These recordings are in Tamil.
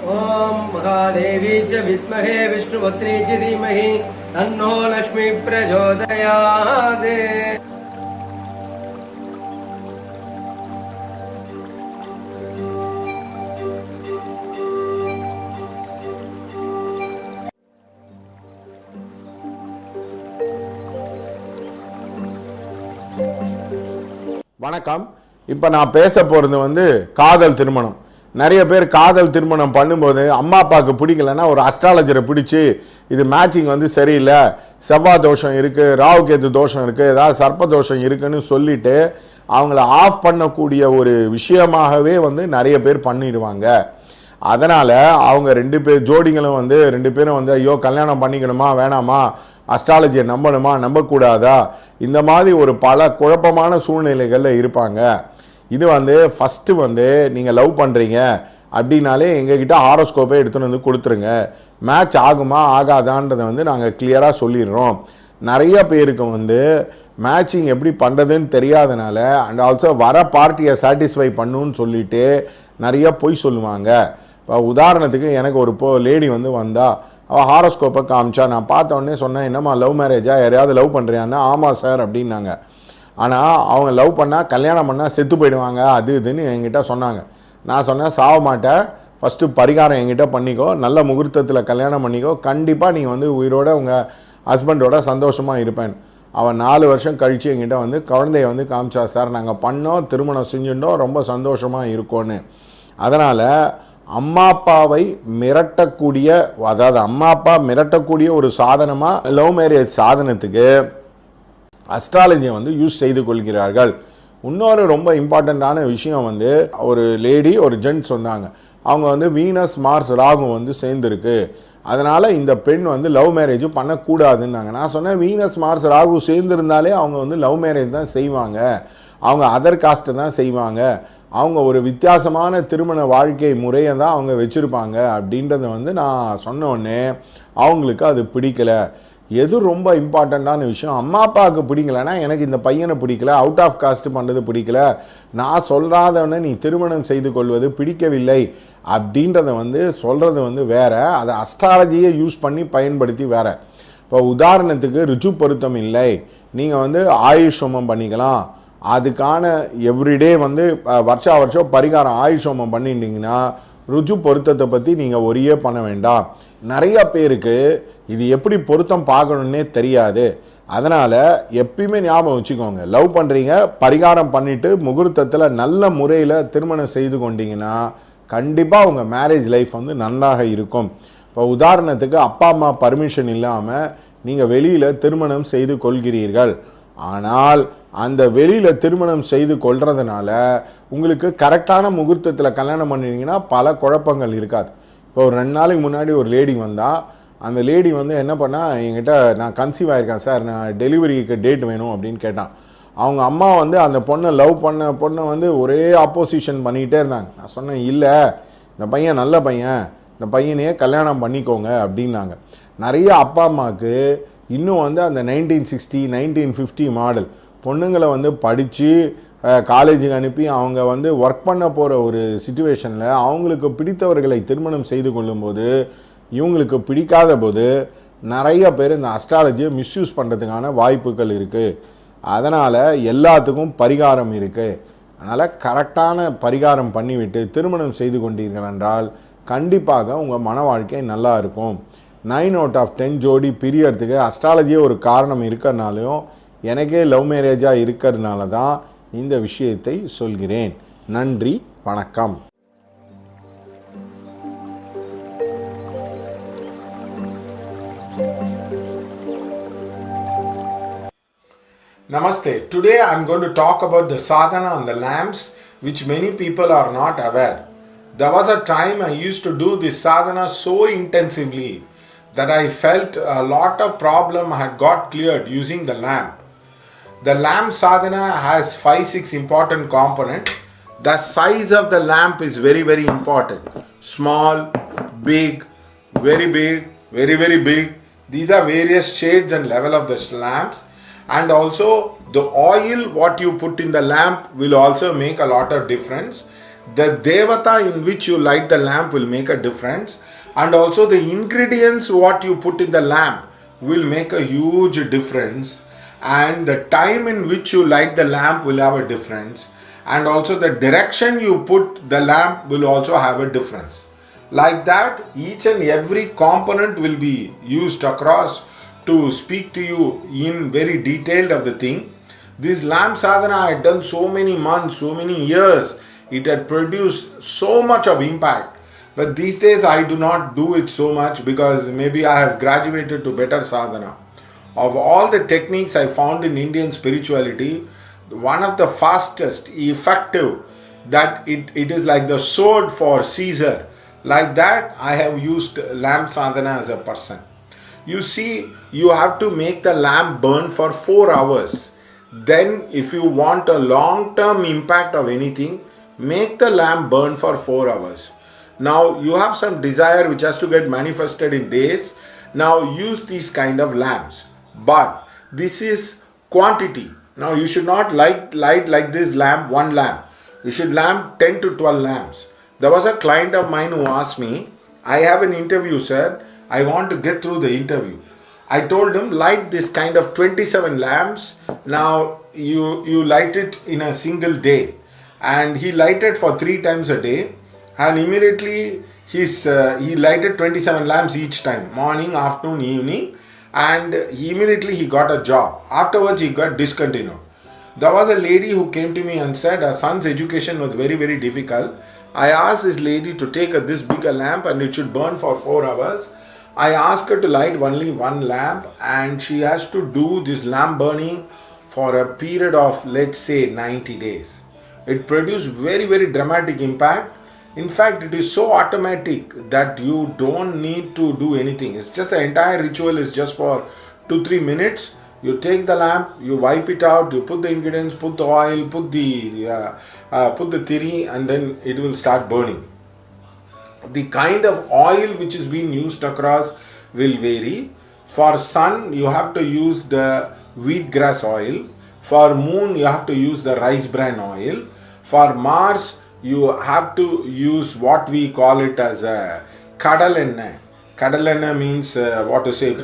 ओम महादेवी च विद्महे विष्णुपत्नी च धीमहि तन्नो लक्ष्मी प्रचोदयात्. வணக்கம். இப்போ நான் பேச போகிறது காதல் திருமணம். நிறைய பேர் காதல் திருமணம் பண்ணும்போது அம்மா அப்பாவுக்கு பிடிக்கலன்னா ஒரு அஸ்ட்ராலஜரை பிடிச்சி இது மேட்சிங் சரியில்லை, செவ்வாய் தோஷம் இருக்குது, ராகு கேது தோஷம் இருக்குது, ஏதாவது சர்ப்ப தோஷம் இருக்குன்னு சொல்லிட்டு அவங்கள ஆஃப் பண்ணக்கூடிய ஒரு விஷயமாகவே நிறைய பேர் பண்ணிடுவாங்க. அதனால் அவங்க ரெண்டு பேர் ஜோடிகளும் ரெண்டு பேரும் ஐயோ கல்யாணம் பண்ணிக்கணுமா வேணாமா, அஸ்ட்ராலஜியை நம்பணுமா நம்பக்கூடாதா, இந்த மாதிரி ஒரு பல குழப்பமான சூழ்நிலைகளில் இருப்பாங்க. இது ஃபஸ்ட்டு நீங்கள் லவ் பண்ணுறீங்க அப்படின்னாலே எங்ககிட்ட ஹாரோஸ்கோப்பை எடுத்துகிட்டு கொடுத்துருங்க. மேட்ச் ஆகுமா ஆகாதான்றதை நாங்கள் கிளியராக சொல்லிடுறோம். நிறைய பேருக்கு மேட்சிங் எப்படி பண்ணுறதுன்னு தெரியாதனால அண்ட் ஆல்சோ வர பார்ட்டியை சாட்டிஸ்ஃபை பண்ணுன்னு சொல்லிட்டு நிறைய பொய் சொல்லுவாங்க. இப்போ உதாரணத்துக்கு எனக்கு ஒரு லேடி வந்தா அவள் ஹாரோஸ்கோப்பை காமிச்சா. நான் பார்த்த உடனே சொன்னேன், என்னம்மா லவ் மேரேஜா, யாரையாவது லவ் பண்ணுறியான்னா ஆமாம் சார் அப்படின்னாங்க. ஆனால் அவங்க லவ் பண்ணால் கல்யாணம் பண்ணால் செத்து போயிடுவாங்க அது இதுன்னு என்கிட்ட சொன்னாங்க. நான் சொன்னேன், சாவ மாட்டேன், ஃபஸ்ட்டு பரிகாரம் என்கிட்ட பண்ணிக்கோ, நல்ல முகூர்த்தத்தில் கல்யாணம் பண்ணிக்கோ, கண்டிப்பாக நீங்கள் உயிரோட உங்கள் ஹஸ்பண்டோட சந்தோஷமாக இருப்பேன். அவன் 4 வருஷம் கழித்து என்கிட்ட குழந்தைய காமிச்சா, சார் நாங்கள் பண்ணோம், திருமணம் செஞ்சுட்டோம், ரொம்ப சந்தோஷமாக இருக்கோன்னு. அதனால் அம்மா அப்பாவை மிரட்டக்கூடிய, அதாவது அம்மா அப்பா மிரட்டக்கூடிய ஒரு சாதனமாக லவ் மேரேஜ் சாதனத்துக்கு அஸ்ட்ராலஜியை யூஸ் செய்து கொள்கிறார்கள். இன்னொரு ரொம்ப இம்பார்ட்டண்ட்டான விஷயம் ஒரு லேடி ஒரு ஜென்ட்ஸ் வந்தாங்க. அவங்க வீனஸ் மார்ஸ் ராகு சேர்ந்துருக்கு, அதனால் இந்த பெண் லவ் மேரேஜ் பண்ணக்கூடாதுன்னாங்க. நான் சொன்னேன், வீனஸ் மார்ஸ் ராகு சேர்ந்துருந்தாலே அவங்க லவ் மேரேஜ் தான் செய்வாங்க, அவங்க அதர் காஸ்ட்டு தான் செய்வாங்க, அவங்க ஒரு வித்தியாசமான திருமண வாழ்க்கை முறையை தான் அவங்க வச்சுருப்பாங்க அப்படின்றத நான் சொன்னோடனே அவங்களுக்கு அது பிடிக்கலை. எது ரொம்ப இம்பார்ட்டண்ட்டான விஷயம், அம்மா அப்பாவுக்கு பிடிக்கலைன்னா எனக்கு இந்த பையனை பிடிக்கல, அவுட் ஆஃப் காஸ்ட் பண்ணுறது பிடிக்கல, நான் சொல்லாதவனை நீ திருமணம் செய்து கொள்வது பிடிக்கவில்லை அப்படின்றத சொல்கிறது வேறு, அதை அஸ்ட்ராலஜியை யூஸ் பண்ணி பயன்படுத்தி வேறு. இப்போ உதாரணத்துக்கு ருஜு பொருத்தம் இல்லை, நீங்கள் ஆயுஷ் ஹோமம் பண்ணிக்கலாம், அதுக்கான எவ்ரிடே வருஷா வருஷம் பரிகாரம் ஆயுஷ் ஹோமம் பண்ணிட்டீங்கன்னா ருஜு பொருத்தத்தை பற்றி நீங்கள் ஒரே பண்ண வேண்டாம். நிறைய பேருக்கு இது எப்படி பொருத்தம் பார்க்கணுன்னே தெரியாது. அதனால் எப்பயுமே ஞாபகம் வச்சுக்கோங்க, லவ் பண்ணுறீங்க, பரிகாரம் பண்ணிவிட்டு முகூர்த்தத்தில் நல்ல முறையில் திருமணம் செய்து கொண்டீங்கன்னா கண்டிப்பாக உங்கள் மேரேஜ் லைஃப் நல்லாக இருக்கும். இப்போ உதாரணத்துக்கு அப்பா அம்மா பர்மிஷன் இல்லாமல் நீங்கள் வெளியில் திருமணம் செய்து கொள்கிறீர்கள், ஆனால் அந்த வெளியில் திருமணம் செய்து கொள்றதுனால உங்களுக்கு கரெக்டான முகூர்த்தத்தில் கல்யாணம் பண்ணிட்டீங்கன்னா பல குழப்பங்கள் இருக்காது. இப்போ ஒரு 2 நாளைக்கு முன்னாடி ஒரு லேடி வந்தால், அந்த லேடி என்ன பண்ணால், என்கிட்ட நான் கன்சீவ் ஆகிருக்கேன் சார், நான் டெலிவரிக்கு டேட் வேணும் அப்படின்னு கேட்டான். அவங்க அம்மா அந்த பொண்ணை லவ் பண்ண பொண்ணை ஒரே ஆப்போசிஷன் பண்ணிக்கிட்டே இருந்தாங்க. நான் சொன்னேன், இல்லை இந்த பையன் நல்ல பையன், இந்த பையனையே கல்யாணம் பண்ணிக்கோங்க அப்படின்னாங்க. நிறைய அப்பா அம்மாவுக்கு இன்னும் அந்த 1960 1950 மாடல் பொண்ணுங்களை படித்து காலேஜுக்கு அனுப்பி அவங்க ஒர்க் பண்ண போகிற ஒரு சிச்சுவேஷனில் அவங்களுக்கு பிடித்தவர்களை திருமணம் செய்து கொள்ளும்போது இவங்களுக்கு பிடிக்காத போது நிறைய பேர் இந்த அஸ்ட்ராலஜியை மிஸ்யூஸ் பண்ணுறதுக்கான வாய்ப்புகள் இருக்குது. அதனால் எல்லாத்துக்கும் பரிகாரம் இருக்குது. அதனால் கரெக்டான பரிகாரம் பண்ணிவிட்டு திருமணம் செய்து கொண்டீர்கள் என்றால் கண்டிப்பாக உங்கள் மன வாழ்க்கை நல்லா இருக்கும். 9 out of 10 ஜோடி பிரியறதுக்கு அஸ்ட்ராலஜியே ஒரு காரணம் இருக்கிறனாலையும் எனக்கே லவ் மேரேஜாக இருக்கிறதுனால தான் இந்த விஷயத்தை சொல்கிறேன். நன்றி, வணக்கம். Namaste. Today I am going to talk about the sadhana on the lamps, which many people are not aware. There was a time I used to do this sadhana so intensively that I felt a lot of problem had got cleared using the lamp. The lamp sadhana has 5-6 important components. The size of the lamp is very, very important. Small, big, very big, very, very big. These are various shades and level of the lamps. And also the oil what you put in the lamp will also make a lot of difference. the devata in which you light the lamp will make a difference, and also the ingredients what you put in the lamp will make a huge difference, and the time in which you light the lamp will have a difference, and also the direction you put the lamp will also have a difference. Like that, each and every component will be used across to speak to you in very detailed of the thing. This lamp sadhana I had done so many months, so many years. It had produced so much of impact. But these days I do not do it so much because maybe I have graduated to better sadhana. Of all the techniques I found in Indian spirituality, one of the fastest, effective, that it is like the sword for Caesar. Like that, I have used lamp sadhana as a person. You see, you have to make the lamp burn for 4 hours. Then, if you want a long-term impact of anything, make the lamp burn for 4 hours. Now, you have some desire which has to get manifested in days. Now, use these kind of lamps. But this is quantity. Now, you should not light like this lamp, one lamp. You should lamp 10 to 12 lamps. There was a client of mine who asked me, I have an interview, sir. I want to get through the interview. I told him, light this kind of 27 lamps. Now, you light it in a single day. And he lighted for 3 times a day. And immediately, he lighted 27 lamps each time. Morning, afternoon, evening. And immediately he got a job. Afterwards, he got discontinued. There was a lady who came to me and said her son's education was very, very difficult. I asked this lady to take this bigger lamp and it should burn for 4 hours. I asked her to light only one lamp and she has to do this lamp burning for a period of, let's say, 90 days. It produced very, very dramatic impact. In fact, it is so automatic that you don't need to do anything. It's just the entire ritual is just for 2-3 minutes. You take the lamp, you wipe it out, you put the ingredients, put the oil, put the thiri, and then it will start burning. The kind of oil which is being used across will vary. For sun, you have to use the wheatgrass oil. For moon, you have to use the rice bran oil. For Mars, you have to use what we call it as a kadalenna. Kadalenna means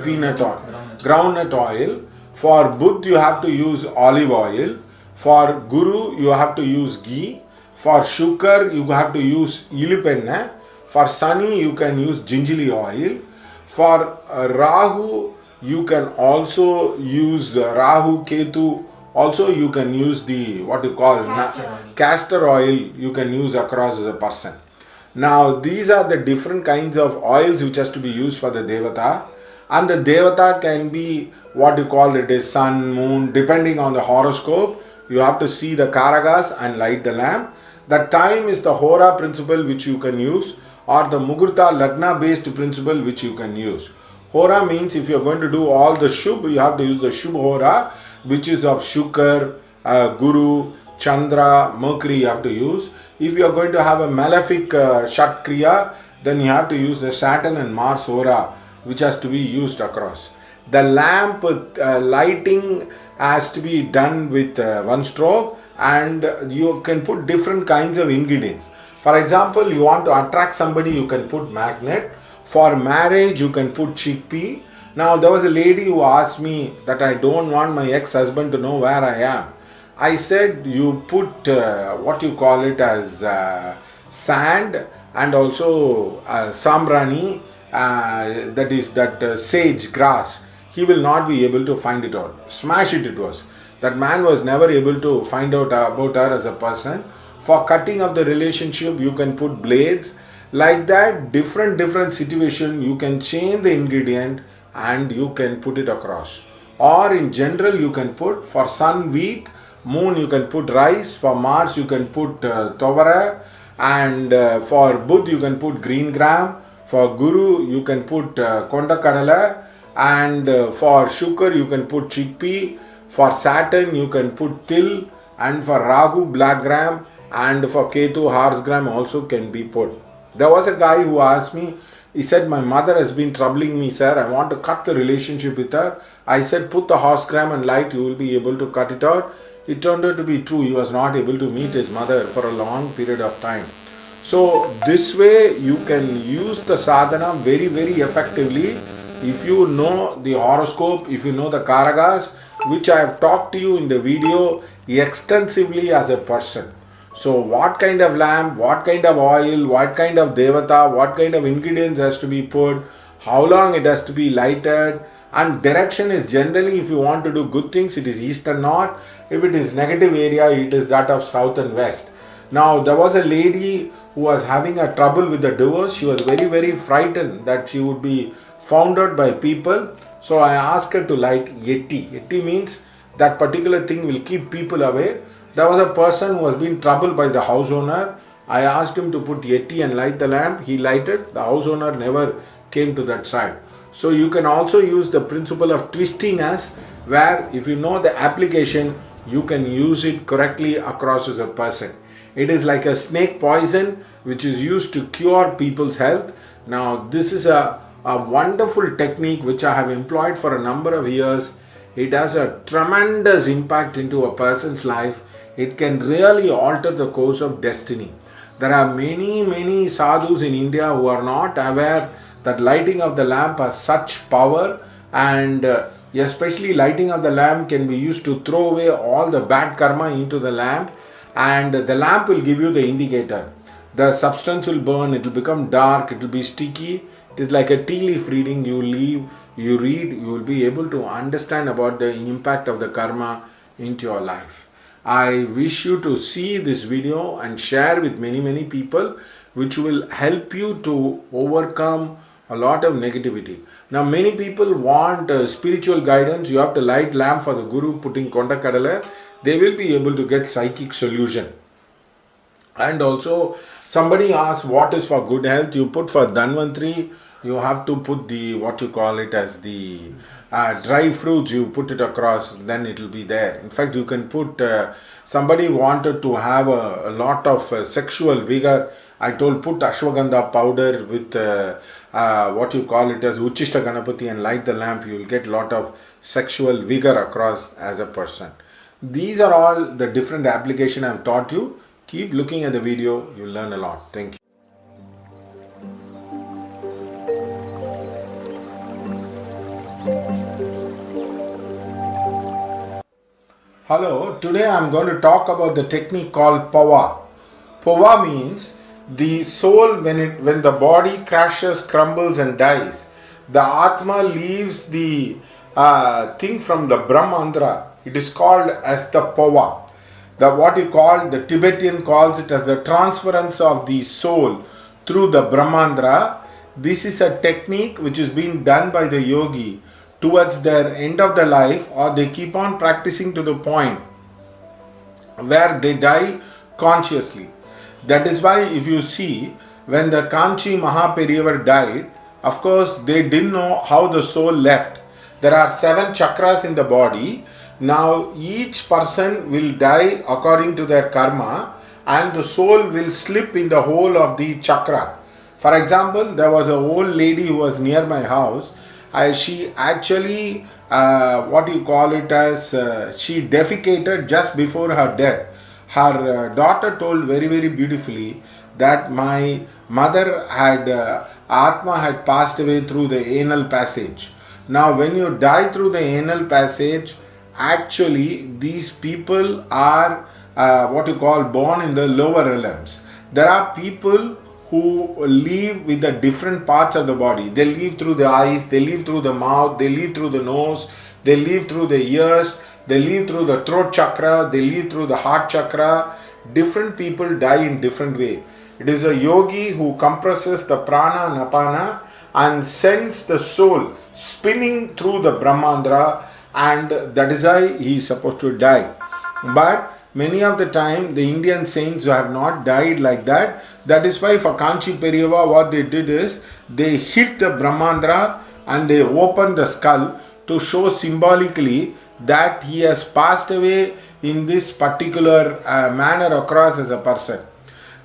peanut oil, groundnut oil. For Buddha, you have to use olive oil. For Guru, you have to use ghee. For Shukar, you have to use ilipenna. For Sani, you can use gingerly oil. For Rahu, you can also use Rahu, Ketu. Also, you can use the castor oil you can use across the person. Now, these are the different kinds of oils which has to be used for the Devata. And the Devata can be sun, moon, depending on the horoscope. You have to see the Karagas and light the lamp. The time is the Hora principle which you can use, or the Mugurta Lagna based principle which you can use. Hora means if you are going to do all the Shubh, you have to use the Shubh Hora, which is of Shukar, Guru, Chandra, Mercury you have to use. If you are going to have a malefic Shat Kriya, then you have to use the Saturn and Mars Hora, which has to be used across. The lamp lighting has to be done with one stroke, and you can put different kinds of ingredients. For example, you want to attract somebody, you can put magnet. For marriage, you can put chickpea. Now, there was a lady who asked me that I don't want my ex-husband to know where I am. I said, you put sand and also sambrani, sage grass. He will not be able to find it out. Smash it was. That man was never able to find out about her as a person. For cutting of the relationship, you can put blades. Like that, different situation, you can change the ingredient and you can put it across. Or in general, you can put, for sun, wheat, moon, you can put rice. For Mars, you can put tovara. And for Buddha, you can put green gram. For Guru, you can put konda kadala. And for Shukar, you can put chickpea. For Saturn, you can put til. And for Rahu, black gram. And for Ketu, horse gram also can be put. There was a guy who asked me, he said, my mother has been troubling me, sir. I want to cut the relationship with her. I said, put the horse gram and light, you will be able to cut it out. it turned out to be true. He was not able to meet his mother for a long period of time. So this way you can use the sadhana very, very effectively if you know the horoscope, if you know the karagas, which I have talked to you in the video extensively as a person. So what kind of lamp, what kind of oil, what kind of devata, what kind of ingredients has to be put, how long it has to be lighted, and direction is generally, if you want to do good things, it is east and north. If it is negative area, it is that of south and west. Now there was a lady who was having a trouble with the divorce. She was very, very frightened that she would be found out by people. So I asked her to light yeti. Yeti means that particular thing will keep people away. There was a person who was being troubled by the house owner. I asked him to put yeti and light the lamp. He lighted. The house owner never came to that side. So you can also use the principle of twistiness, where if you know the application, you can use it correctly across as a person. It is like a snake poison which is used to cure people's health. Now this is a wonderful technique which I have employed for a number of years. It has a tremendous impact into a person's life. It can really alter the course of destiny. There are many sadhus in India who are not aware that lighting of the lamp has such power, and especially lighting of the lamp can be used to throw away all the bad karma into the lamp, and the lamp will give you the indicator. The substance will burn, it will become dark, it will be sticky. It is like a tea leaf reading. You read, you will be able to understand about the impact of the karma into your life. I wish you to see this video and share with many people, which will help you to overcome a lot of negativity. Now many people want spiritual guidance. You have to light lamp for the guru putting konda kadala. They will be able to get psychic solution. And also somebody asks what is for good health. You put for Dhanvantri, you have to put the what you call it as the dry fruits, you put it across, then it will be there. In fact, you can put somebody wanted to have a lot of sexual vigor. I told put ashwagandha powder with what you call it as Uchishta Ganapati and light the lamp. You will get a lot of sexual vigor across as a person. These are all the different application I have taught you. Keep looking at the video, you'll learn a lot. Thank you. Hello, today I am going to talk about the technique called pava. Pava means the soul when the body crashes, crumbles and dies. The Atma leaves the thing from the Brahmandra. It is called as the pava. The Tibetan calls it as the transference of the soul through the Brahmandra. This is a technique which is being done by the yogi towards their end of the life, or they keep on practicing to the point where they die consciously. That is why if you see, when the Kanchi Mahaperiyar died, of course they didn't know how the soul left. There are 7 chakras in the body. Now each person will die according to their karma, and the soul will slip in the hole of the chakra. For example, there was an old lady who was near my house. She actually, she defecated just before her death. Her daughter told very beautifully that my mother had, Atma had passed away through the anal passage. Now when you die through the anal passage, actually these people are born in the lower realms. There are people who live with the different parts of the body. They live through the eyes, they live through the mouth, they live through the nose, they live through the ears, they live through the throat chakra, they live through the heart chakra. Different people die in different way. It is a yogi who compresses the prana and apana and sends the soul spinning through the Brahmandra, and that is why he is supposed to die. But many of the time the Indian saints who have not died like that. That is why for Kanchi Periyava what they did is they hit the Brahmandra and they opened the skull to show symbolically that he has passed away in this particular manner across as a person.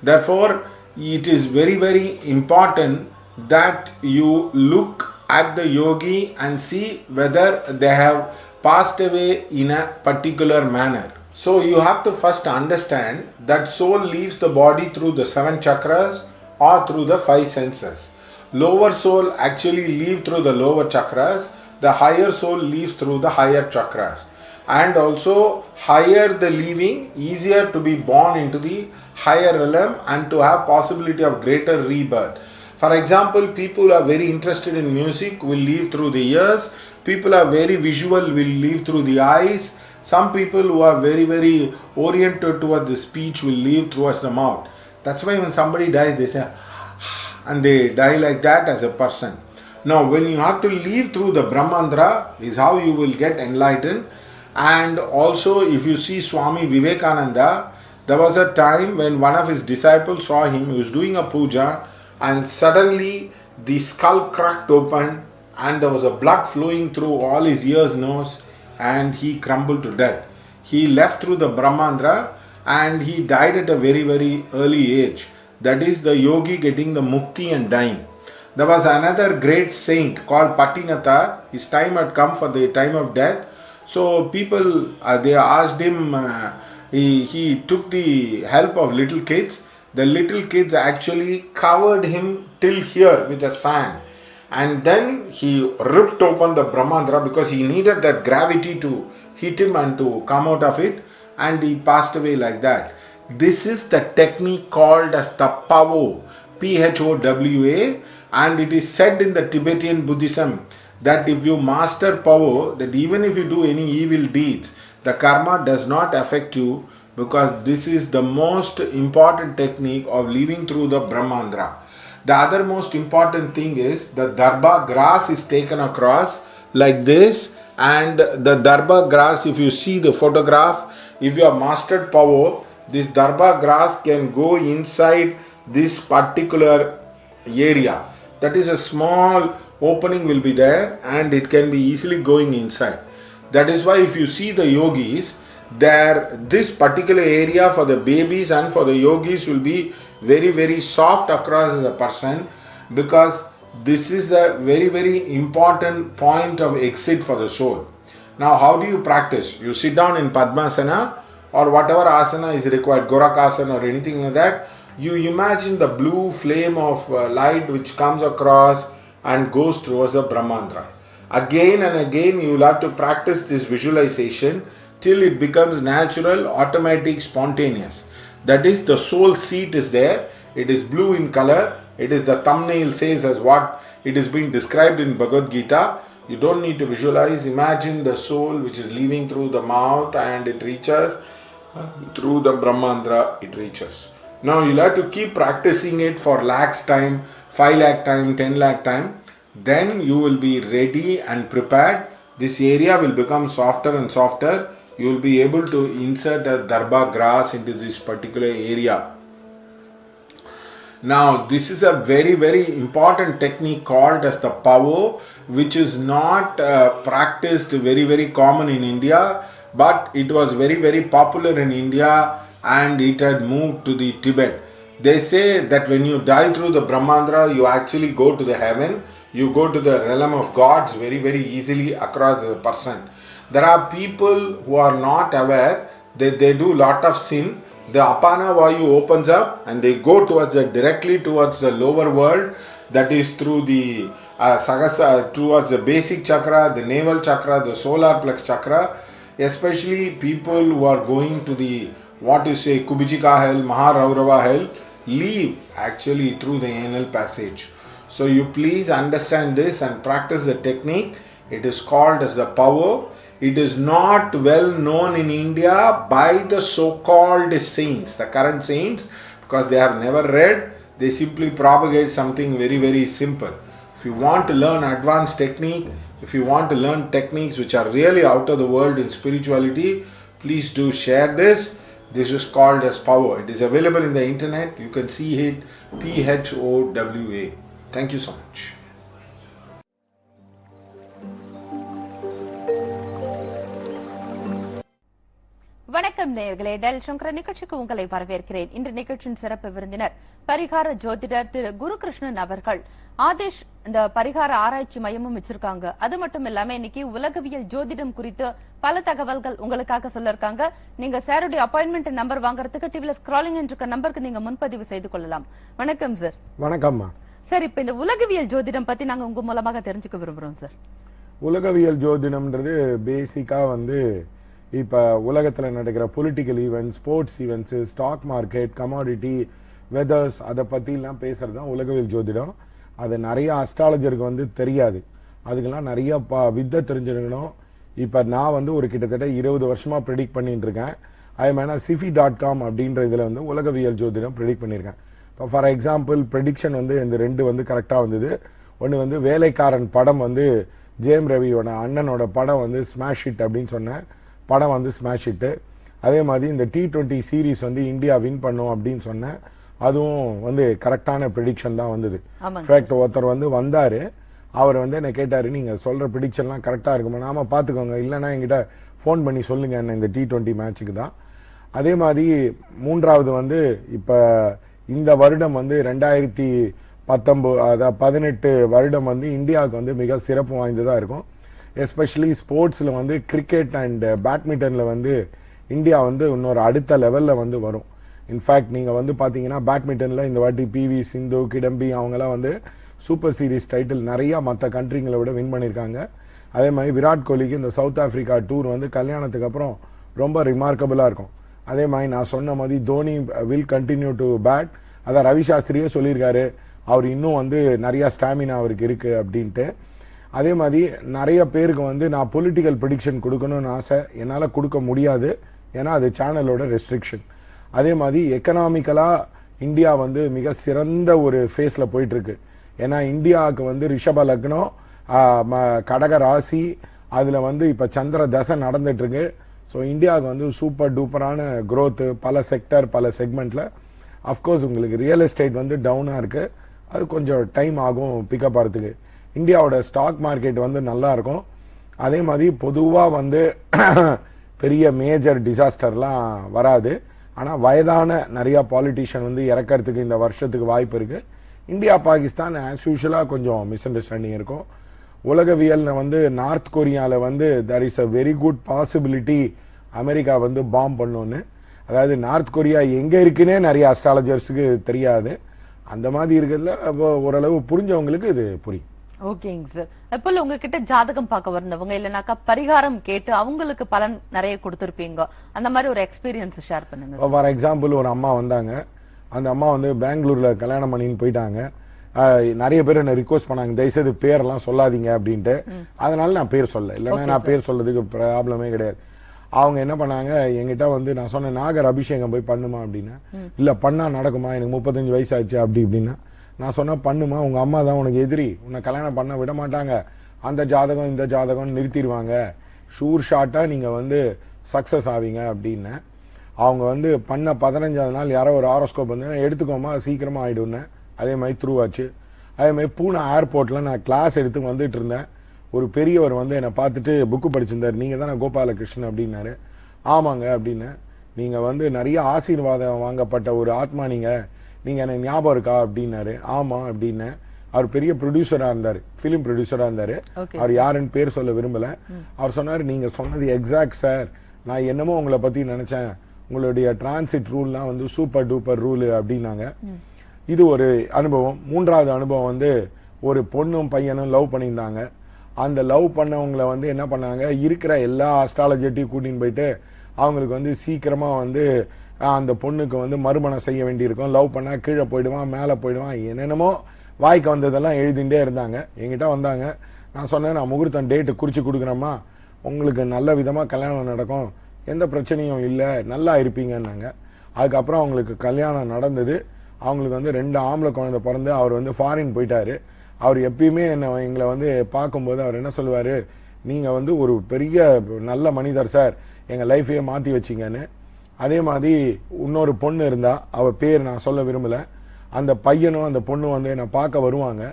Therefore, it is very important that you look at the yogi and see whether they have passed away in a particular manner. So you have to first understand that soul leaves the body through the 7 chakras or through the 5 senses. Lower soul actually leave through the lower chakras. The higher soul leaves through the higher chakras. And also higher the leaving, easier to be born into the higher realm and to have possibility of greater rebirth. For example, people who are very interested in music will leave through the ears. People are very visual will leave through the eyes. Some people who are very oriented towards the speech will leave towards the mouth. That's why when somebody dies, they say, and they die like that as a person. Now, when you have to leave through the Brahmandra is how you will get enlightened. And also, if you see Swami Vivekananda, there was a time when one of his disciples saw him, he was doing a puja, and suddenly the skull cracked open and there was a blood flowing through all his ears, nose, and he crumbled to death. He left through the Brahmandra and he died at a very early age. That is the yogi getting the mukti and dying. There was another great saint called Patinatha. His time had come for the time of death. So people, they asked him, he took the help of little kids. The little kids actually covered him till here with the sand. And then he ripped open the Brahmandra because he needed that gravity to hit him and to come out of it. And he passed away like that. This is the technique called as the Pavo, Phowa. And it is said in the Tibetan Buddhism that if you master Pavo, that even if you do any evil deeds, the karma does not affect you, because this is the most important technique of living through the Brahmandra. The other most important thing is the Darba grass is taken across like this, and the Darba grass, if you see the photograph, if you have mastered Pavo, this Darba grass can go inside this particular area. That is a small opening will be there and it can be easily going inside. That is why if you see the yogis, this particular area for the babies and for the yogis will be very soft across the person, because this is a very important point of exit for the soul. Now, how do you practice? You sit down in Padmasana or whatever asana is required, Gorakasana or anything like that. You imagine the blue flame of light which comes across and goes towards the Brahmandra. Again and again you will have to practice this visualization till it becomes natural, automatic, spontaneous. That is, the soul seat is there. It is blue in color. It is the thumbnail says as what it is being described in Bhagavad Gita. You don't need to visualize. Imagine the soul which is leaving through the mouth and it reaches through the Brahmandra, it reaches. Now you'll have to keep practicing it for lakhs time, 5 lakh time, 10 lakh time. Then you will be ready and prepared. This area will become softer and softer. You will be able to insert a Darba grass into this particular area. Now this is a very important technique called as the Pavo, which is not practiced very common in India, but it was very popular in India and it had moved to the Tibet. They say that when you die through the Brahmandra, you actually go to the heaven, you go to the realm of gods very easily across the person. There are people who are not aware that they do lot of sin. The Apana Vayu opens up and they go directly towards the lower world, that is through the towards the basic chakra, the navel chakra, the solar plex chakra. Especially people who are going to the Kubijika hell, Maharaurava hell, leave actually through the anal passage. So you please understand this and practice the technique. It is called as the Pavo. It is not well known in India by the so-called saints, the current saints, because they have never read. They simply propagate something very simple. If you want to learn advanced technique, if you want to learn techniques which are really out of the world in spirituality, please do share this. This is called as Pavo. It is available in the internet. You can see it, Phowa. Thank you so much. வணக்கம் நேயர்களே, டெல் சங்கர நிகழ்ச்சிக்கு உங்களை வரவேற்கிறேன். இன்று நிகழ்ச்சியின் சிறப்பு விருந்தினர் பரிகார ஜோதிடர் திரு குருகிருஷ்ணன் அவர்கள். ஆதேஷ் இந்த பரிகார ஆராய்ச்சி மையமும் வச்சிருக்காங்க. அது மட்டும் இல்லாம இன்னைக்கு உலகவியல் ஜோதிடம் குறித்து பல தகவல்கள் உங்களுக்காக சொல்ல இருக்காங்க. நீங்க சாருடைய அப்பாயின்மெண்ட் நம்பர் வாங்குறதுக்கு டிவில ஸ்க்ராலிங் என்ற நம்பருக்கு நீங்க முன்பதிவு செய்து கொள்ளலாம். வணக்கம் சார். வணக்கம்மா சார், இப்ப இந்த உலகவியல் ஜோதிடம் பத்தி நாங்க உங்க மூலமாக தெரிஞ்சுக்க விரும்புறோம் சார். உலகவியல் ஜோதிடம்ன்றது பேசிக்கா இப்ப உலகத்துல நடக்கிற political events, sports events, stock market, commodity, weathers, அதை பத்தி எல்லாம் பேசுறது தான் உலகவியல் ஜோதிடம். அது நிறைய அஸ்ட்ராலஜருக்கு தெரியாது. அதுக்கெல்லாம் நிறைய வித்தை தெரிஞ்சிருக்கணும். இப்ப நான் ஒரு கிட்டத்தட்ட 20 வருஷமா ப்ரெடிக்ட் பண்ணிட்டு இருக்கேன். அது sifi.com அப்படின்ற இதுல உலகவியல் ஜோதிடம் ப்ரெடிக்ட் பண்ணிருக்கேன். இப்போ ஃபார் எக்ஸாம்பிள் ப்ரெடிக்ஷன் இந்த ரெண்டு கரெக்டா வந்தது. ஒன்னு வேலைக்காரன் படம் ஜேம் ரவியோட அண்ணனோட படம் ஸ்மாஷ் ஹிட் அப்படின்னு சொன்னேன். படம் ஸ்மாஷ் ஹிட். அதே மாதிரி இந்த T20 சீரீஸ் இந்தியா வின் பண்ணும் அப்படின்னு சொன்னேன். அதுவும் கரெக்டான ப்ரெடிக்ஷன் தான் வந்தது. இன்ஃபேக்ட் ஒருத்தர் வந்தாரு. அவர் என்ன கேட்டாரு, நீங்க சொல்ற ப்ரெடிக்ஷன்லாம் கரெக்டா இருக்குமா? நாம பாத்துக்கோங்க, இல்லைன்னா என்கிட்ட போன் பண்ணி சொல்லுங்க என்ன இந்த T20 மேட்சுக்கு தான். அதே மாதிரி மூன்றாவது இப்ப இந்த வருடம் 2018 வருடம் இந்தியாவுக்கு மிக சிறப்பு வாய்ந்ததா இருக்கும். எஸ்பெஷலி ஸ்போர்ட்ஸ்ல கிரிக்கெட் அண்ட் பேட்மிண்டன்ல இந்தியா இன்னொரு அடுத்த லெவல்ல வரும். இன்ஃபேக்ட் நீங்க பாத்தீங்கன்னா பேட்மிண்டன்ல இந்த வாட்டி PV சிந்து, கிடம்பி அவங்கெல்லாம் சூப்பர் சீரீஸ் டைட்டில் நிறைய மற்ற கண்ட்ரிங்களை விட வின் பண்ணிருக்காங்க. அதே மாதிரி விராட் கோலிக்கு இந்த சவுத் ஆப்பிரிக்கா டூர் கல்யாணத்துக்கு அப்புறம் ரொம்ப ரிமார்க்கபிளா இருக்கும். அதே மாதிரி நான் சொன்ன மாதிரி Dhoni will continue to bat. அதான் ரவி சாஸ்திரியே சொல்லியிருக்காரு, அவர் இன்னும் நிறைய ஸ்டாமினா அவருக்கு இருக்கு அப்படின்ட்டு. அதே மாதிரி நிறைய பேருக்கு நான் பொலிட்டிக்கல் ப்ரெடிக்ஷன் கொடுக்கணும்னு ஆசை. என்னால கொடுக்க முடியாது, ஏன்னா அது சேனலோட ரெஸ்ட்ரிக்ஷன். அதே மாதிரி எக்கனாமிக்கலா இந்தியா மிக சிறந்த ஒரு ஃபேஸ்ல போயிட்டு இருக்கு. ஏன்னா இந்தியாவுக்கு ரிஷப லக்னம், கடக ராசி, அதுல இப்ப சந்திர தசை நடந்துட்டு இருக்கு. ஸோ இந்தியாவுக்கு சூப்பர் டூப்பரான growth பல செக்டர் பல செக்மெண்ட்ல. அஃப்கோர்ஸ் உங்களுக்கு ரியல் எஸ்டேட் டவுனா இருக்கு, அது கொஞ்சம் டைம் ஆகும் பிக்கப் ஆகிறதுக்கு. இந்தியாவோட ஸ்டாக் மார்க்கெட் நல்லா இருக்கும். அதே மாதிரி பொதுவா பெரிய மேஜர் டிசாஸ்டர்லாம் வராது. ஆனா வயதான நிறைய பாலிட்டிஷியன் இறக்கறதுக்கு இந்த வருஷத்துக்கு வாய்ப்பு இருக்கு. இந்தியா பாகிஸ்தான் ஆஸ் யூஷுவலா கொஞ்சம் மிஸ் அண்டர்ஸ்டாண்டிங் இருக்கும். உலகவியல்ல நார்த் கொரியால there is a very good possibility America bomb பண்ணுன்னு. அதாவது நார்த் கொரியா எங்க இருக்குன்னே நிறைய அஸ்ட்ராலஜர்ஸுக்கு தெரியாது. அந்த மாதிரி இருக்கிறதுல ஓரளவு புரிஞ்சவங்களுக்கு இது புரியும். ஓகேங்க சார். அப்போ உங்ககிட்ட ஜாதகம் பார்க்க வந்தவங்க இல்லைனாக்கா பரிகாரம் கேட்டு அவங்களுக்கு பலன் நிறைய கொடுத்துருப்பீங்க. அந்த மாதிரி ஒரு எக்ஸ்பீரியன்ஸ் ஷேர் பண்ணுங்க. ஃபார் எக்ஸாம்பிள் ஒரு அம்மா வந்தாங்க. அந்த அம்மா பெங்களூர்ல கல்யாணம் பண்ணின்னு போயிட்டாங்க. நிறைய பேர் என்ன ரிக்வஸ்ட் பண்ணாங்க, தயவுசெய்து பேரெல்லாம் சொல்லாதீங்க அப்படின்ட்டு. அதனால நான் பேர் சொல்ல, இல்லைன்னா நான் பேர் சொல்றதுக்கு ப்ராப்ளமே கிடையாது. அவங்க என்ன பண்ணாங்க, என்கிட்ட நான் சொன்னேன் நாகர் அபிஷேகம் போய் பண்ணுமா அப்படின்னா, இல்ல பண்ணா நடக்குமா, எனக்கு 35 வயசு ஆச்சு அப்படி இப்படின்னா. நான் சொன்ன பண்ணுமா, உங்க அம்மா தான் உனக்கு எதிரி, உன்னை கல்யாணம் பண்ண விட மாட்டாங்க, அந்த ஜாதகம் இந்த ஜாதகம் நிறுத்திடுவாங்க, ஷூர் ஷாட்டா நீங்க சக்சஸ் ஆவீங்க அப்படின்னு. அவங்க பண்ண 15ஆவது நாள் யாரோ ஒரு ஆரோஸ்கோப் எடுத்துக்கோமா சீக்கிரமா ஆயிடுன்னு. அதே மாதிரி த்ரூ ஆச்சு. அதே மாதிரி பூனா ஏர்போர்ட்ல நான் கிளாஸ் எடுத்து வந்துட்டு இருந்தேன். ஒரு பெரியவர் என்னை பார்த்துட்டு புக்கு படிச்சிருந்தாரு. நீங்க தானே கோபாலகிருஷ்ணன் அப்படின்னாரு. ஆமாங்க அப்படின்னு. நீங்க நிறைய ஆசீர்வாதம் வாங்கப்பட்ட ஒரு ஆத்மா, நீங்க எனக்கு ஞாபகம் இருக்கா அப்படின்னாரு. ஆமா அப்படின்னு. அவர் பெரிய ப்ரொடியூசரா இருந்தாரு, பிலிம் ப்ரொடியூசரா இருந்தாரு. அவர் யாருன்னு பேர் சொல்ல விரும்பல. அவர் சொன்னாரு, நீங்க சொன்னது எக்ஸாக்ட் சார், நான் என்னமோ உங்களை பத்தி நினைச்சேன், உங்களுடைய டிரான்சிட் ரூல்லாம் சூப்பர் டூப்பர் ரூல் அப்படின்னாங்க. இது ஒரு அனுபவம். மூன்றாவது அனுபவம் ஒரு பொண்ணும் பையனும் லவ் பண்ணியிருந்தாங்க. அந்த லவ் பண்ணவங்களை என்ன பண்ணாங்க, இருக்கிற எல்லா அஸ்ட்ராலஜர்ட்டையும் கூட்டின்னு போயிட்டு அவங்களுக்கு சீக்கிரமா அந்த பொண்ணுக்கு மறுமணம் செய்ய வேண்டியிருக்கும். லவ் பண்ணா கீழே போயிடுவான், மேல போயிடுவான், என்னென்னமோ வாய்க்கு வந்ததெல்லாம் எழுதிண்டே இருந்தாங்க. என்கிட்ட வந்தாங்க. நான் சொன்னேன், நான் முகூர்த்தம் டேட்டு குறிச்சு கொடுக்குறேம்மா, உங்களுக்கு நல்ல விதமா கல்யாணம் நடக்கும், எந்த பிரச்சனையும் இல்லை, நல்லா இருப்பீங்கன்னாங்க. அதுக்கப்புறம் அவங்களுக்கு கல்யாணம் நடந்தது. அவங்களுக்கு 2 ஆம்பளை குழந்தை பிறந்து அவர் ஃபாரின் போயிட்டாரு. அவர் எப்பயுமே எங்களை பார்க்கும்போது அவர் என்ன சொல்லுவாரு, நீங்க ஒரு பெரிய நல்ல மனிதர் சார், எங்க லைஃபையே மாத்தி வச்சிங்கன்னு. அதே மாதிரி இன்னொரு பொண்ணு இருந்தா, அவ பேர் நான் சொல்ல விரும்பல. அந்த பையனும் அந்த பொண்ணு என்னை பார்க்க வருவாங்க.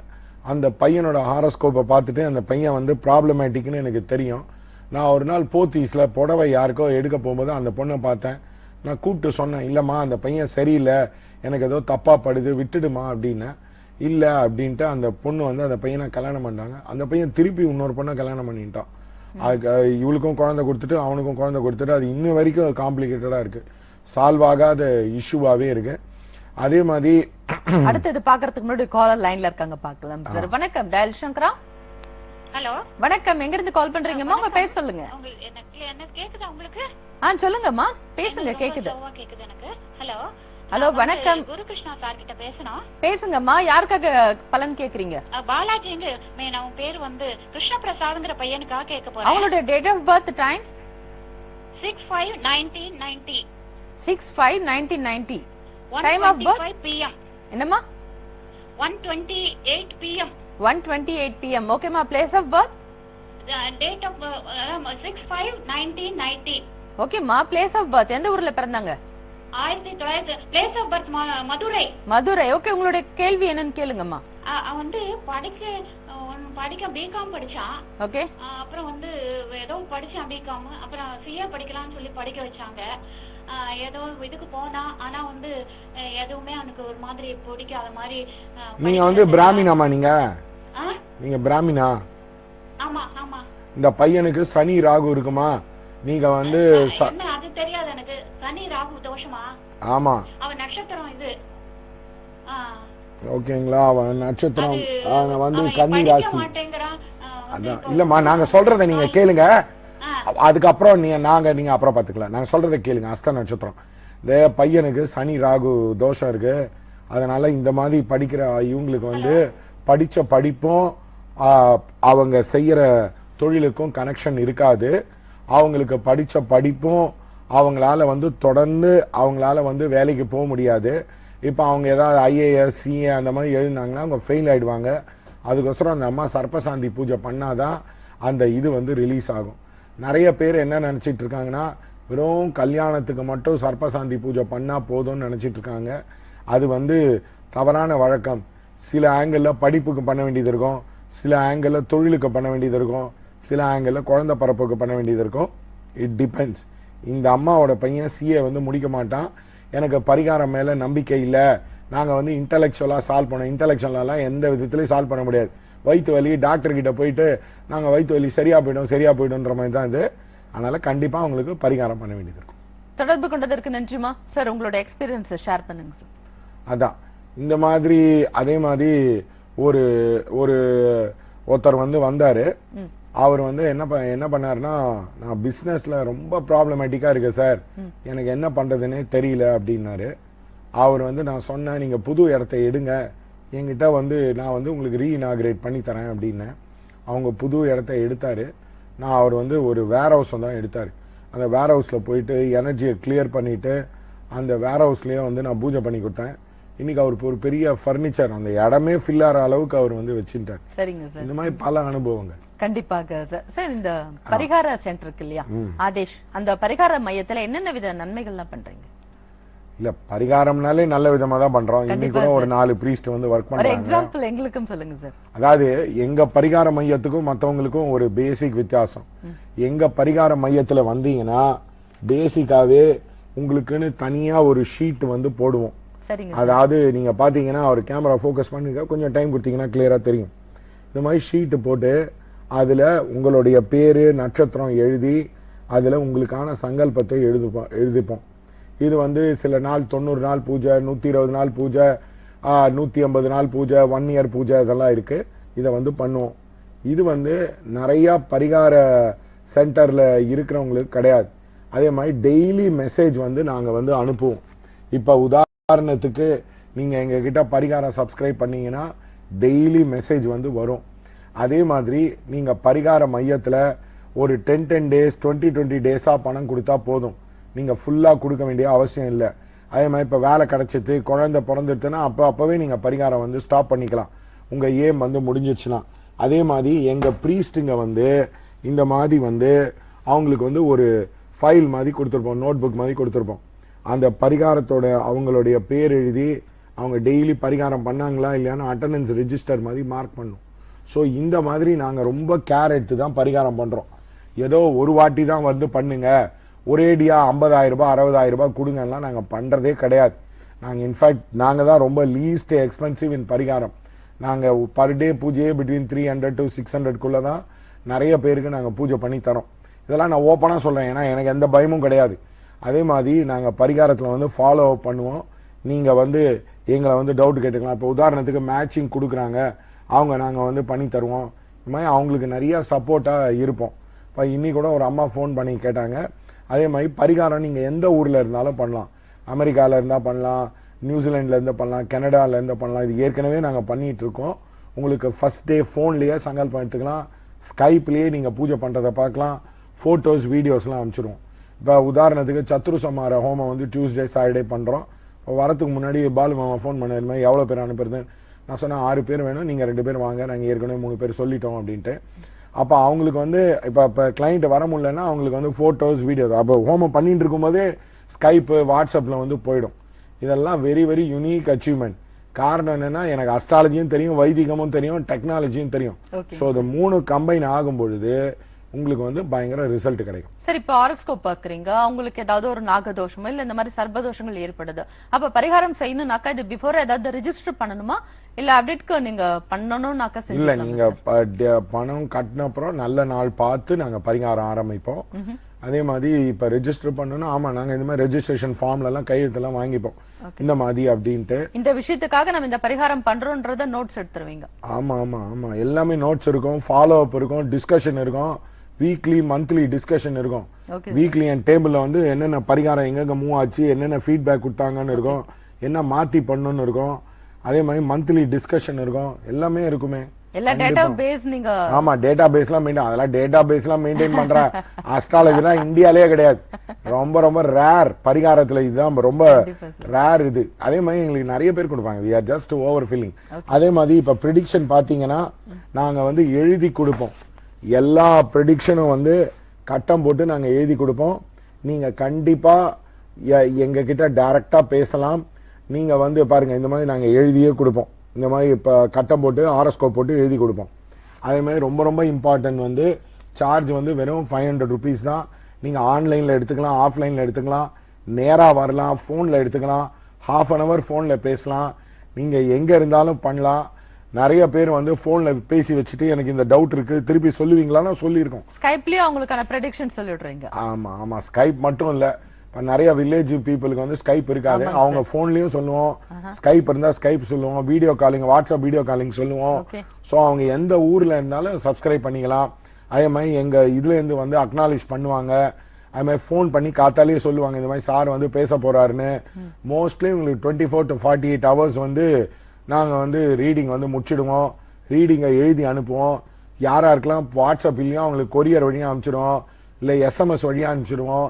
அந்த பையனோட ஹாரோஸ்கோப்பை பார்த்துட்டு அந்த பையன் ப்ராப்ளமேட்டிக்னு எனக்கு தெரியும். நான் ஒரு நாள் போத்தீஸ்ல புடவை யாருக்கோ எடுக்க போகும்போது அந்த பொண்ணை பார்த்தேன். நான் கூப்பிட்டு சொன்னேன், இல்லம்மா அந்த பையன் சரியில்லை, எனக்கு ஏதோ தப்பா படுது, விட்டுடுமா அப்படின்னு. இல்ல அப்படின்ட்டு அந்த பொண்ணு வந்து அந்த பையனை கல்யாணம் பண்ணாங்க. அந்த பையன் திருப்பி இன்னொரு பொண்ணை கல்யாணம் பண்ணிட்டான். அதுக்கு இவளுக்கும் குழந்தை கொடுத்துட்டு அவனுக்கும் குழந்தை கொடுத்துட்டு அது இன்னும் வரைக்கும் காம்ப்ளிகேட்டடா இருக்கு, சால்வ் ஆகாத இஷ்யூவாவே இருக்கு. அதே மாதிரி அடுத்தது பாக்குறதுக்கு முன்னாடி காலர் லைன்ல இருக்காங்க, பாக்கலாம் சார். வணக்கம் டயல் சங்கரா. ஹலோ வணக்கம், எங்க இருந்து கால் பண்றீங்கம்மா? உங்க பேர் சொல்லுங்க. எனக்கு கேக்குதா உங்களுக்கு? சொல்லுங்கம்மா, பேசுங்க, கேக்குது. கேக்குது எனக்கு. ஹலோ ஹலோ வணக்கம், குருகிருஷ்ணா சார் கிட்ட பேசணும். பேசுங்கம்மா. யாருக்காக பலன் கேக்குறீங்க? பாலாஜி அவன் பேர் வந்து கிருஷ்ண பிரசாத்ங்கற பையனுக்காக கேட்க போறேன். அவங்களோட date of birth time 6/5/1990. 6/5/1990. Time of birth PM. என்னம்மா? 1:28 PM. 1:28 PM. ஓகேமா. Place of birth? Date of 6/5/1990. ஓகேமா. பிளேஸ் ஆஃப் பர்த் எந்த ஊர்ல பிறந்தாங்க? 1900. Place of birth Madurai. Madurai. Okay, உங்களுடைய கேள்வி என்னன்னு கேளுங்கம்மா. அவன் வந்து படிக்க பிகாம் படிச்சான். ஓகே. அப்புறம் வந்து ஏதோ படிச்சான் பிகாம். அப்புறம் சிஏ படிக்கலாம்னு சொல்லி படிக்க வச்சாங்க. ஏதோ இதுக்கு போனா, ஆனா வந்து எதுவுமே அவனுக்கு ஒரு மாதிரி பிடிக்காத மாதிரி. நீங்க வந்து பிராமினாமா? நீங்க பிராமினா? ஆமா ஆமா. இந்த பையனுக்கு சனி ராகு இருக்குமா? நீங்க வந்து அது தெரியாது எனக்கு. சனி ராகு தோஷமா? ஆமா. அவன் நட்சத்திரம் இது. ஓகேங்களா? அவன் நட்சத்திரம் வந்து கன்னி ராசி. அதான் இல்லம்மா, நாங்க சொல்றத நீங்க கேளுங்க, அதுக்கப்புறம் நீங்க அப்புறம் பாத்துக்கலாம். நாங்க சொல்றத கேளுங்க. அஸ்த நட்சத்திரம். இந்த பையனுக்கு சனி ராகு தோஷம் இருக்கு. அதனால இந்த மாதிரி படிக்கிற இவங்களுக்கு வந்து படிச்ச படிப்பும் அவங்க செய்யற தொழிலுக்கும் கனெக்ஷன் இருக்காது. அவங்களுக்கு படிச்ச படிப்பும் அவங்களால வந்து தொடர்ந்து அவங்களால வந்து வேலைக்கு போக முடியாது. இப்போ அவங்க ஏதாவது IAS CA அந்த மாதிரி எழுதினாங்கன்னா அவங்க ஃபெயில் ஆயிடுவாங்க. அதுக்கோசரம் அந்த அம்மா சர்ப்பசாந்தி பூஜை பண்ணாதான் அந்த இது வந்து ரிலீஸ் ஆகும். நிறைய பேர் என்ன நினைச்சிட்டு இருக்காங்கன்னா, வெறும் கல்யாணத்துக்கு மட்டும் சர்ப்பசாந்தி பூஜை பண்ணா போதும்னு நினைச்சிட்டு இருக்காங்க. அது வந்து தவறான வழக்கம். சில ஆங்கிள் படிப்புக்கு பண்ண வேண்டியது இருக்கும், சில ஆங்கிள் தொழிலுக்கு பண்ண வேண்டியது இருக்கும், சில ஆங்கிள் குழந்தை பரப்புக்கு பண்ண வேண்டியது இருக்கும். It depends. இந்த அம்மாவோட பையன் CA வந்து முடிக்க மாட்டான். எனக்கு பரிகாரம் மேல நம்பிக்கை இல்லை, நாங்க வந்து இன்டெலெக்சுவலா சால்வ் பண்ணோம். இன்டெலெக்சுவலாம் எந்த விதத்திலையும் சால்வ் பண்ண முடியாது. வயிற்று வலி டாக்டர் கிட்ட போயிட்டு நாங்க வயிற்று வலி சரியா போயிடும்ன்ற மாதிரி தான் இது. அதனால கண்டிப்பா உங்களுக்கு பரிகாரம் பண்ண வேண்டியது இருக்கும். தொடர்பு கொண்டதற்கு நன்றிமா சார். உங்களோட எக்ஸ்பீரியன்ஸ் ஷேர் பண்ணுங்க சார். அதான் இந்த மாதிரி. அதே மாதிரி ஒருத்தர் வந்து வந்தாரு. அவர் வந்து என்ன பண்ணாருன்னா, நான் பிசினஸ்ல ரொம்ப ப்ராப்ளமேட்டிக்கா இருக்கு சார், எனக்கு என்ன பண்றதுன்னே தெரியல அப்படின்னாரு. அவர் வந்து நான் சொன்னேன், நீங்க புது இடத்த எடுங்க, என்கிட்ட வந்து நான் வந்து உங்களுக்கு ரீஇனாகிரேட் பண்ணி தரேன் அப்படின்னு. அவங்க புது இடத்த எடுத்தாரு. அவர் வந்து ஒரு வேர் ஹவுஸ் தான் எடுத்தாரு. அந்த வேர் ஹவுஸ்ல போயிட்டு எனர்ஜியை கிளியர் பண்ணிட்டு அந்த வேர் ஹவுஸ்லயே வந்து நான் பூஜை பண்ணி கொடுத்தேன். இன்னைக்கு அவருக்கு ஒரு பெரிய பர்னிச்சர், அந்த இடமே ஃபில் ஆகிற அளவுக்கு அவர் வந்து வச்சுட்டார். சரிங்க சார். இந்த மாதிரி பல அனுபவங்கள். கண்டிப்பாக சார். சார், இந்த பரிகார சென்டர் இருக்கு இல்லையா ஆதேஷ், அந்த பரிகார மையத்துல என்னென்ன வித நன்மைகள்லாம் பண்றீங்க? இல்ல, பரிகாரம்னாலே நல்ல விதமா தான் பண்றோம். இன்னைக்கு கூட ஒரு 4 பிரீஸ்ட் வந்து ஒர்க் பண்றாங்க. ஒரு எக்ஸாம்பிள் எங்களுக்கும் சொல்லுங்க சார். அதாவது எங்க பரிகார மையத்துக்கும் மத்தவங்களுக்கும் ஒரு பேசிக் வித்தியாசம். எங்க பரிகார மையத்துல வந்தீங்கன்னா பேசிக்காவே உங்களுக்குன்னு தனியா ஒரு ஷீட் வந்து போடுவோம். அதாவது நீங்க பாத்தீங்கன்னா ஒரு கேமரா போக்கஸ் பண்ணி கொஞ்சம் டைம் கொடுத்தீங்கன்னா கிளியரா தெரியும். இந்த மாதிரி ஷீட் போட்டு அதுல உங்களுடைய பேரு நட்சத்திரம் எழுதி அதுல உங்களுக்கான சங்கல்பத்தை எழுதிப்போம். இது வந்து சில நாள் 90 நாள் பூஜை, 120 நாள் பூஜை, 150 நாள் பூஜை, 1 இயர் பூஜை, இதெல்லாம் இருக்கு. இதை வந்து பண்ணுவோம். இது வந்து நிறைய பரிகார சென்டர்ல இருக்கிறவங்களுக்கு கிடையாது. அதே மாதிரி டெய்லி மெசேஜ் வந்து நாங்க வந்து அனுப்புவோம். இப்ப உதாரணத்துக்கு நீங்க எங்க கிட்ட பரிகாரம் சப்ஸ்கிரைப் பண்ணீங்கன்னா டெய்லி மெசேஜ் வந்து வரும். அதே மாதிரி நீங்க பரிகார மையத்துல ஒரு 10 days 20 டேஸா பணம் கொடுத்தா போதும். நீங்க ஃபுல்லா கொடுக்க வேண்டிய அவசியம் இல்லை. அதே மாதிரி இப்ப வேலை கிடைச்சிட்டு குழந்தை பிறந்துட்டுன்னா அப்பவே நீங்க பரிகாரம் வந்து ஸ்டாப் பண்ணிக்கலாம். உங்க ஏம் வந்து முடிஞ்சிச்சுன்னா. அதே மாதிரி எங்க பிரீஸ்டுங்க வந்து இந்த மாதிரி வந்து அவங்களுக்கு வந்து ஒரு ஃபைல் மாதிரி கொடுத்துருப்போம், நோட் புக் மாதிரி கொடுத்துருப்போம். அந்த பரிகாரத்தோட அவங்களுடைய பேர் எழுதி அவங்க டெய்லி பரிகாரம் பண்ணாங்களா இல்லையான்னு அட்டண்டன்ஸ் ரெஜிஸ்டர் மாதிரி மார்க் பண்ணும். ஸோ இந்த மாதிரி நாங்கள் ரொம்ப கேர் எடுத்து தான் பரிகாரம் பண்ணுறோம். ஏதோ ஒரு வாட்டி தான் வந்து பண்ணுங்க, ஒரேடியா 50,000 ரூபாய் 60,000 ரூபாய் கொடுங்கலாம் நாங்க பண்றதே கிடையாது. நாங்க இன்ஃபேக்ட் நாங்க தான் ரொம்ப லீஸ்ட் எக்ஸ்பென்சிவ் இன் பரிகாரம். நாங்க பர் டே பூஜையே பிட்வீன் 300 to 600 தான் நிறைய பேருக்கு நாங்க பூஜை பண்ணி தரோம். இதெல்லாம் நான் ஓப்பனா சொல்றேன், ஏன்னா எனக்கு எந்த பயமும் கிடையாது. அதே மாதிரி நாங்க பரிகாரத்துல வந்து ஃபாலோ அப் பண்ணுவோம். நீங்க வந்து எங்களை வந்து டவுட் கேட்டுக்கலாம். இப்போ உதாரணத்துக்கு மேட்சிங் கொடுக்குறாங்க, அவங்க நாங்க வந்து பண்ணி தருவோம். இந்த மாதிரி அவங்களுக்கு நிறைய சப்போர்ட்டா இருப்போம். இப்போ இன்னி கூட ஒரு அம்மா ஃபோன் பண்ணி கேட்டாங்க. அதே மாதிரி பரிகாரம் நீங்க எந்த ஊர்ல இருந்தாலும் பண்ணலாம். அமெரிக்கால இருந்தா பண்ணலாம், நியூசிலாந்துல இருந்து பண்ணலாம், கனடால இருந்து பண்ணலாம். இது ஏற்கனவே நாங்க பண்ணிட்டு இருக்கோம். உங்களுக்கு ஃபர்ஸ்ட் டே போன்லயே சங்கல்பம் எடுத்துக்கலாம், ஸ்கைப்லயே நீங்க பூஜை பண்றதை பார்க்கலாம், போட்டோஸ் வீடியோஸ்லாம் அனுப்பிச்சிடுவோம். இப்போ உதாரணத்துக்கு சத்ரு சமார ஹோமம் வந்து டியூஸ்டே சாட்டர்டே பண்றோம். வரத்துக்கு முன்னாடி பாலு மாமா ஃபோன் பண்ண மாதிரி எவ்வளோ பேர் அனுப்புறது, நான் சொன்னேன் 6 பேர் வேணும், நீங்கள் 2 பேர் வாங்க, நாங்கள் ஏற்கனவே 3 பேர் சொல்லிட்டோம் அப்படின்ட்டு. அப்போ அவங்களுக்கு வந்து இப்போ கிளைண்ட் வர முடியலன்னா அவங்களுக்கு வந்து ஃபோட்டோஸ் வீடியோஸ் அப்போ ஹோமம் பண்ணிட்டு இருக்கும்போதே ஸ்கைப்பு வாட்ஸ்அப்பில் வந்து போயிடும். இதெல்லாம் வெரி வெரி யூனிக் அச்சீவ்மெண்ட். காரணம் என்னன்னா எனக்கு அஸ்ட்ராலஜியும் தெரியும், வைதிகமும் தெரியும், டெக்னாலஜியும் தெரியும். ஸோ இந்த 3 கம்பைன் ஆகும் பொழுது உங்களுக்கு வந்து பயங்கர ரிசல்ட் கிடைக்கும். சரி, இப்போ ஹாரோஸ்கோப் பாக்குறீங்க, உங்களுக்கு ஏதாவது ஒரு நாகதோஷமோ இல்ல இந்த மாதிரி சர்பதோஷங்கள் ஏற்படுது, அப்ப பரிகாரம் செய்யணும்னாக்கா இது பிஃபோர் ஏதாவது ரெஜிஸ்டர் பண்ணணுமா இல்ல அப்டேட்க்கு நீங்க பண்ணணும்னாக்கா இல்ல, நீங்க பணம் கட்டின அப்புறம் நல்ல நாள் பார்த்து நாங்க பரிகாரம் ஆரம்பிப்போம். அதே மாதிரி இப்ப ரெஜிஸ்டர் பண்ணணும், ஆமா நாங்க இந்த மாதிரி ரெஜிஸ்ட்ரேஷன் ஃபார்ம்ல எல்லாம் கையெழுத்தெல்லாம் வாங்கிப்போம் இந்த மாதிரி அப்படின்ட்டு. இந்த விஷயத்துக்காக நம்ம இந்த பரிகாரம் பண்றோம்ன்றத நோட்ஸ் எடுத்துருவீங்க? ஆமா ஆமா ஆமா, எல்லாமே நோட்ஸ் இருக்கும், ஃபாலோ அப் இருக்கும், டிஸ்கஷன் இருக்கும், வீக்லி மந்த்லி டிஸ்கஷன் இருக்கும். வீக்லி என் டேபிள்ல வந்து என்னென்ன பரிகாரம் எங்க மூவ் ஆச்சு, என்னென்ன ஃபீட்பேக் கொடுத்தாங்கன்னு இருக்கும், என்ன மாத்தி பண்ணணும்னு இருக்கும். அதே மாதிரி மந்த்லி டிஸ்கஷன் இருக்கும், எல்லாமே இருக்குமே. எல்லா டேட்டா பேஸ் நீங்க ஆமா டேட்டா பேஸ்லாம் மெயின்டைன், அதெல்லாம் டேட்டா பேஸ்லாம் மெயின்டைன் பண்ற அஸ்ட்ராலஜினா இந்தியாலே கிடையாது. ரொம்ப ரொம்ப ரேர். பரிகாரத்துல இதுதான் ரொம்ப ரேர் இது. அதே மாதிரி எங்களுக்கு நிறைய பேர் கொடுப்பாங்க. we are just overfilling. அதே மாதிரி இப்ப ப்ரெடிக்ஷன் பாத்தீங்கன்னா நாங்க வந்து எழுதி கொடுப்போம். எல்லா ப்ரெடிக்ஷனும் வந்து கட்டம் போட்டு நாங்க எழுதி கொடுப்போம். நீங்க கண்டிப்பா எங்க கிட்ட டைரக்டா பேசலாம். நீங்க வந்து பாருங்க, இந்த மாதிரி நாங்க எழுதியே கொடுப்போம். இந்த மாதிரி இப்ப கட்டம் போட்டு ஹாரோஸ்கோப் போட்டு எழுதி கொடுப்போம். அதே மாதிரி ரொம்ப ரொம்ப இம்பார்ட்டன்ட் வந்து சார்ஜ் வந்து வெறும் 500 rupees தான். நீங்க ஆன்லைன்ல எடுத்துக்கலாம், ஆஃப்லைன்ல எடுத்துக்கலாம், நேரா வரலாம், போன்ல எடுத்துக்கலாம், half an hour போன்ல பேசலாம், நீங்க எங்க இருந்தாலும் பண்ணலாம். நிறைய பேர் வந்து போன்ல பேசி வச்சுட்டு எனக்கு இந்த டவுட் இருக்கு திருப்பி சொல்லுவீங்களான்னு சொல்லியிருக்கோம். ஸ்கைப்லயே அவங்களுக்கான ப்ரெடிக்ஷன் சொல்லிடுறீங்க? ஆமா ஆமா, ஸ்கைப் மட்டும் இல்ல, நிறைய வில்லேஜ் பீப்புளுக்கு வந்து ஸ்கைப் இருக்காது, அவங்க போன்லயும் சொல்லுவோம். ஸ்கைப் இருந்தா ஸ்கைப் சொல்லுவோம், video calling, WhatsApp video calling சொல்லுவோம். சோ அவங்க எந்த ஊர்ல இருந்தாலும் சப்ஸ்கிரைப் பண்ணிக்கலாம். அதே மாதிரி எங்க இதுல இருந்து வந்து அக்னாலேஜ் பண்ணுவாங்க. அதே மாதிரி போன் பண்ணி காத்தாலேயே சொல்லுவாங்க இந்த மாதிரி சார் வந்து பேச போறாருன்னு. மோஸ்ட்லி உங்களுக்கு 24 to 48 hours வந்து நாங்க வந்து ரீடிங் வந்து முடிச்சிடுவோம். ரீடிங்கை எழுதி அனுப்புவோம். யாராருக்கெல்லாம் வாட்ஸ்அப் இல்லையோ அவங்களுக்கு கொரியர் வழியா அனுப்பிச்சிடுவோம், இல்ல SMS வழியா அனுப்பிச்சிடுவோம்.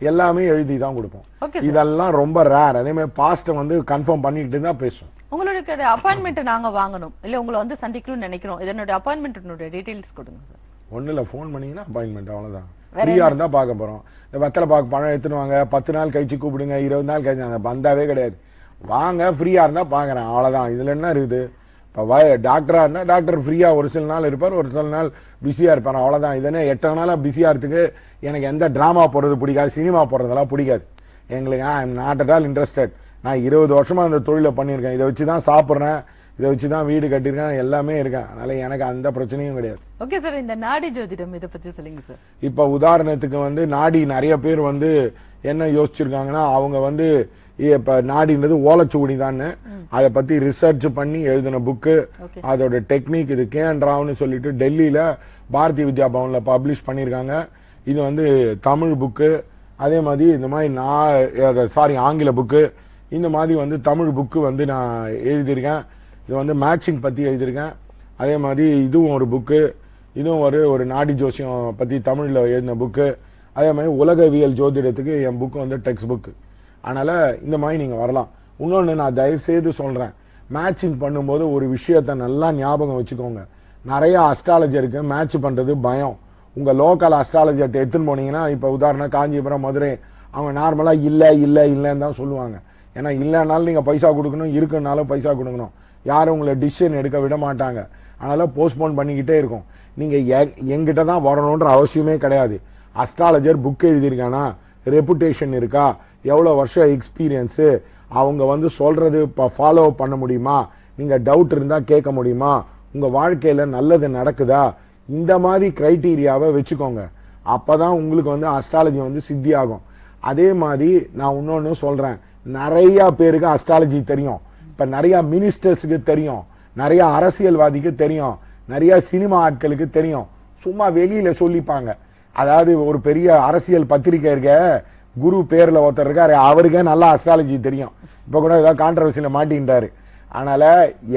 எல்லாமே எழுதி தான் கொடுப்போம். இதெல்லாம் ரொம்ப ரேர். அதே மாதிரி பாஸ்ட் வந்து கன்ஃபார்ம் பண்ணிட்டு தான் பேசுவோம். உங்களுக்கு அப்பாயின்மெண்ட் நாங்க வாங்கணும் இல்ல உங்களை வந்து சந்திக்கணும்னு நினைக்கிறோம், இதனுடைய அப்பாயின்மெண்ட் டீடைல்ஸ் கொடுங்க சார். ஒண்ணு இல்ல, போன் பண்ணீங்கன்னா அப்பாயின்மெண்ட், அவ்வளவுதான். ஃப்ரீயா இருந்தா பார்க்க போறோம். இந்த வெத்தலை பாக்கு பணம் எடுத்துன்னு வாங்க, 10 நாள் கழிச்சு கூப்பிடுங்க, 20 நாள் கழிச்சு, அந்த பந்தாவே கிடையாது. வாங்க, ஃப்ரீயா இருந்தா பாக்குறேன், அவ்வளவுதான். இதுல என்ன இருக்குது? இப்ப டாக்டரா இருந்தா டாக்டர் ஃப்ரீயா ஒரு சில நாள் இருப்பார், ஒரு சில நாள் பிஸியா இருப்பாரு, அவ்வளவுதான். இதனே 8 நாளா பிஸியா இருக்கு. எனக்கு எந்த டிராமா போடுறது பிடிக்காது, சினிமா போடுறதெல்லாம் பிடிக்காது எங்களுக்கு. I am not at all interested. நான் 20 வருஷமா இந்த தொழிலை பண்ணியிருக்கேன். இதை வச்சுதான் சாப்பிடுறேன், இதை வச்சுதான் வீடு கட்டிருக்கேன், எல்லாமே இருக்கேன். அதனால எனக்கு அந்த பிரச்சனையும் கிடையாது. ஓகே சார், இந்த நாடி ஜோதிடம் இதை பத்தி சொல்லுங்க சார். இப்ப உதாரணத்துக்கு வந்து நாடி நிறைய பேர் வந்து என்ன யோசிச்சிருக்காங்கன்னா, அவங்க வந்து இப்ப நாடின்றது ஓலைச்சுவடி தான், அதை பத்தி ரிசர்ச் பண்ணி எழுதின புக்கு, அதோட டெக்னிக். இது கேன்ராவ்னு சொல்லிட்டு டெல்லியில பாரதிய வித்யா பவன்ல பப்ளிஷ் பண்ணிருக்காங்க. இது வந்து தமிழ் புக்கு. அதே மாதிரி இந்த மாதிரி ஆங்கில புக்கு. இந்த மாதிரி வந்து தமிழ் புக்கு வந்து நான் எழுதியிருக்கேன். இது வந்து மேட்சிங் பத்தி எழுதியிருக்கேன். அதே மாதிரி இதுவும் ஒரு புக்கு. இதுவும் ஒரு நாடி ஜோசியம் பத்தி தமிழ்ல எழுதின புக்கு. அதே மாதிரி உலகவியல் ஜோதிடத்துக்கு என் புக்கு வந்து டெக்ஸ்ட் புக்கு. அதனால இந்த மாதிரி நீங்க வரலாம். இன்னொன்னு நான் தயவு செய்து சொல்றேன், மேட்சிங் பண்ணும்போது ஒரு விஷயத்த நல்லா ஞாபகம் வச்சுக்கோங்க. நிறைய அஸ்ட்ராலஜருக்கு மேட்ச் பண்றது பயம். உங்க லோக்கல் அஸ்ட்ராலஜர்ட்ட எடுத்துன்னு போனீங்கன்னா, இப்ப உதாரணம் காஞ்சிபுரம், மதுரை, அவங்க நார்மலா இல்லன்னு தான் சொல்லுவாங்க. ஏன்னா இல்லைனாலும் நீங்க பைசா கொடுக்கணும், இருக்குனாலும் பைசா கொடுக்கணும். யாரும் உங்களை டிசிஷன் எடுக்க விட மாட்டாங்க. அதனால போஸ்ட்போன் பண்ணிக்கிட்டே இருக்கும். நீங்க எங்கிட்ட தான் வரணும்ன்ற அவசியமே கிடையாது. அஸ்ட்ராலஜர் புக் எழுதியிருக்கானா, ரெப்புடேஷன் இருக்கா, எவ்வளவு வருஷம் எக்ஸ்பீரியன்ஸு, அவங்க வந்து சொல்றது ஃபாலோ பண்ண முடியுமா, நீங்க டவுட் இருந்தா கேட்க முடியுமா, உங்க வாழ்க்கையில நல்லது நடக்குதா, இந்த மாதிரி கிரைட்டீரியாவை வச்சுக்கோங்க. அப்பதான் உங்களுக்கு வந்து அஸ்ட்ராலஜி வந்து சித்தி ஆகும். அதே மாதிரி நான் இன்னொன்னு சொல்றேன், நிறைய பேருக்கு அஸ்ட்ராலஜி தெரியும். இப்ப நிறைய மினிஸ்டர்ஸுக்கு தெரியும், நிறைய அரசியல்வாதிக்கு தெரியும், நிறைய சினிமா ஆட்களுக்கு தெரியும். சும்மா வெளியில சொல்லிப்பாங்க. அதாவது ஒரு பெரிய அரசியல் பத்திரிகை இருக்க, குரு பேர்ல ஒருத்தர் இருக்காரு, அவருக்கே நல்லா அஸ்ட்ராலஜி தெரியும். இப்ப கூட ஏதாவது கான்ட்ரவர்சியில மாட்டின்றாரு. அதனால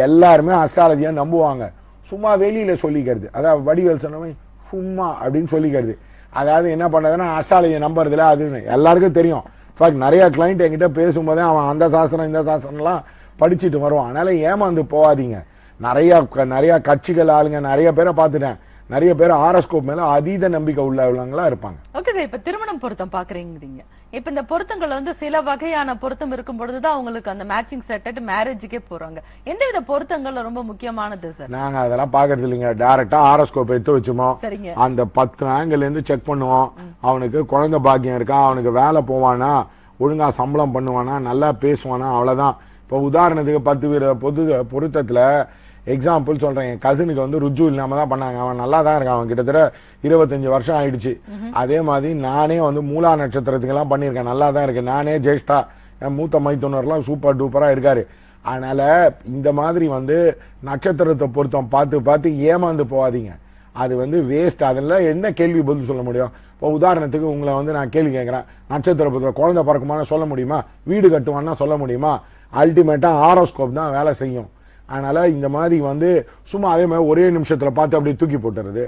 எல்லாருமே அஸ்ட்ராலஜியை நம்புவாங்க. சும்மா வெளியில சொல்லிக்கிறது, அதாவது வடிவேல் சொன்ன சும்மா அப்படின்னு சொல்லிக்கிறது. அதாவது என்ன பண்றதுன்னா அஸ்ட்ராலஜியை நம்புறதுல அது எல்லாருக்கும் தெரியும். நிறைய கிளைண்ட் என்கிட்ட பேசும்போதே அவன் அந்த சாஸ்திரம் இந்த சாஸ்திரம்லாம் படிச்சுட்டு வருவான். அதனால ஏமாந்து போகாதீங்க. நிறைய கட்சிகள் ஆளுங்க நிறைய பேரை பார்த்துட்டேன். நிறைய பேர் ஆரோஸ்கோப் மேல அதீத நம்பிக்கை உள்ளவங்களா இருப்பாங்க. ஓகே சார், இப்ப திருமணம் பொருத்தம் பாக்குறீங்க. இப்ப இந்த பொருத்தங்கள் வந்து சில வகையான பொருத்தம் இருக்கும் பொழுதுதான் அவங்களுக்கு அந்த மேட்சிங் செட் மேரேஜுக்கே போறாங்க. எந்த வித பொருத்தங்கள் ரொம்ப முக்கியமானது சார்? நாங்க அதெல்லாம் பாக்குறது இல்லைங்க. டைரக்டா ஆரோஸ்கோப் எடுத்து வச்சுமோ, அந்த 10 ஆங்கிள் இருந்து செக் பண்ணுவோம். அவனுக்கு குழந்தை பாக்கியம் இருக்கா, அவனுக்கு வேலை போவானா, ஒழுங்கா சம்பளம் பண்ணுவானா, நல்லா பேசுவானா, அவ்வளவுதான். இப்ப உதாரணத்துக்கு 10 பொருத்தத்துல எக்ஸாம்பிள் சொல்றேன். என் கசினுக்கு வந்து ருஜு இல்லாம தான் பண்ணாங்க. அவன் நல்லா தான் இருக்கான். அவன் கிட்டத்தட்ட 25 வருஷம் ஆயிடுச்சு. அதே மாதிரி நானே வந்து மூலா நட்சத்திரத்துக்கு எல்லாம் பண்ணிருக்கேன், நல்லா தான் இருக்கு. நானே ஜெயிஷ்டா, என் மூத்த மைத்துனர்லாம் சூப்பர் டூப்பரா இருக்காரு. அதனால இந்த மாதிரி வந்து நட்சத்திரத்தை பொருத்தம் பார்த்து ஏமாந்து போகாதீங்க. அது வந்து வேஸ்ட். அதெல்லாம் என்ன கேள்வி பதில் சொல்ல முடியும்? இப்போ உதாரணத்துக்கு உங்களை வந்து நான் கேள்வி கேட்கிறேன், நட்சத்திர பொருத்தம் குழந்தை பிறக்குமான்னு சொல்ல முடியுமா, வீடு கட்டுவான்னா சொல்ல முடியுமா? அல்டிமேட்டா ஆரோஸ்கோப் தான் வேலை செய்யும். அதனால இந்த மாதிரி வந்து சும்மா அதே மாதிரி ஒரே நிமிஷத்துல பார்த்து அப்படியே தூக்கி போட்டுறது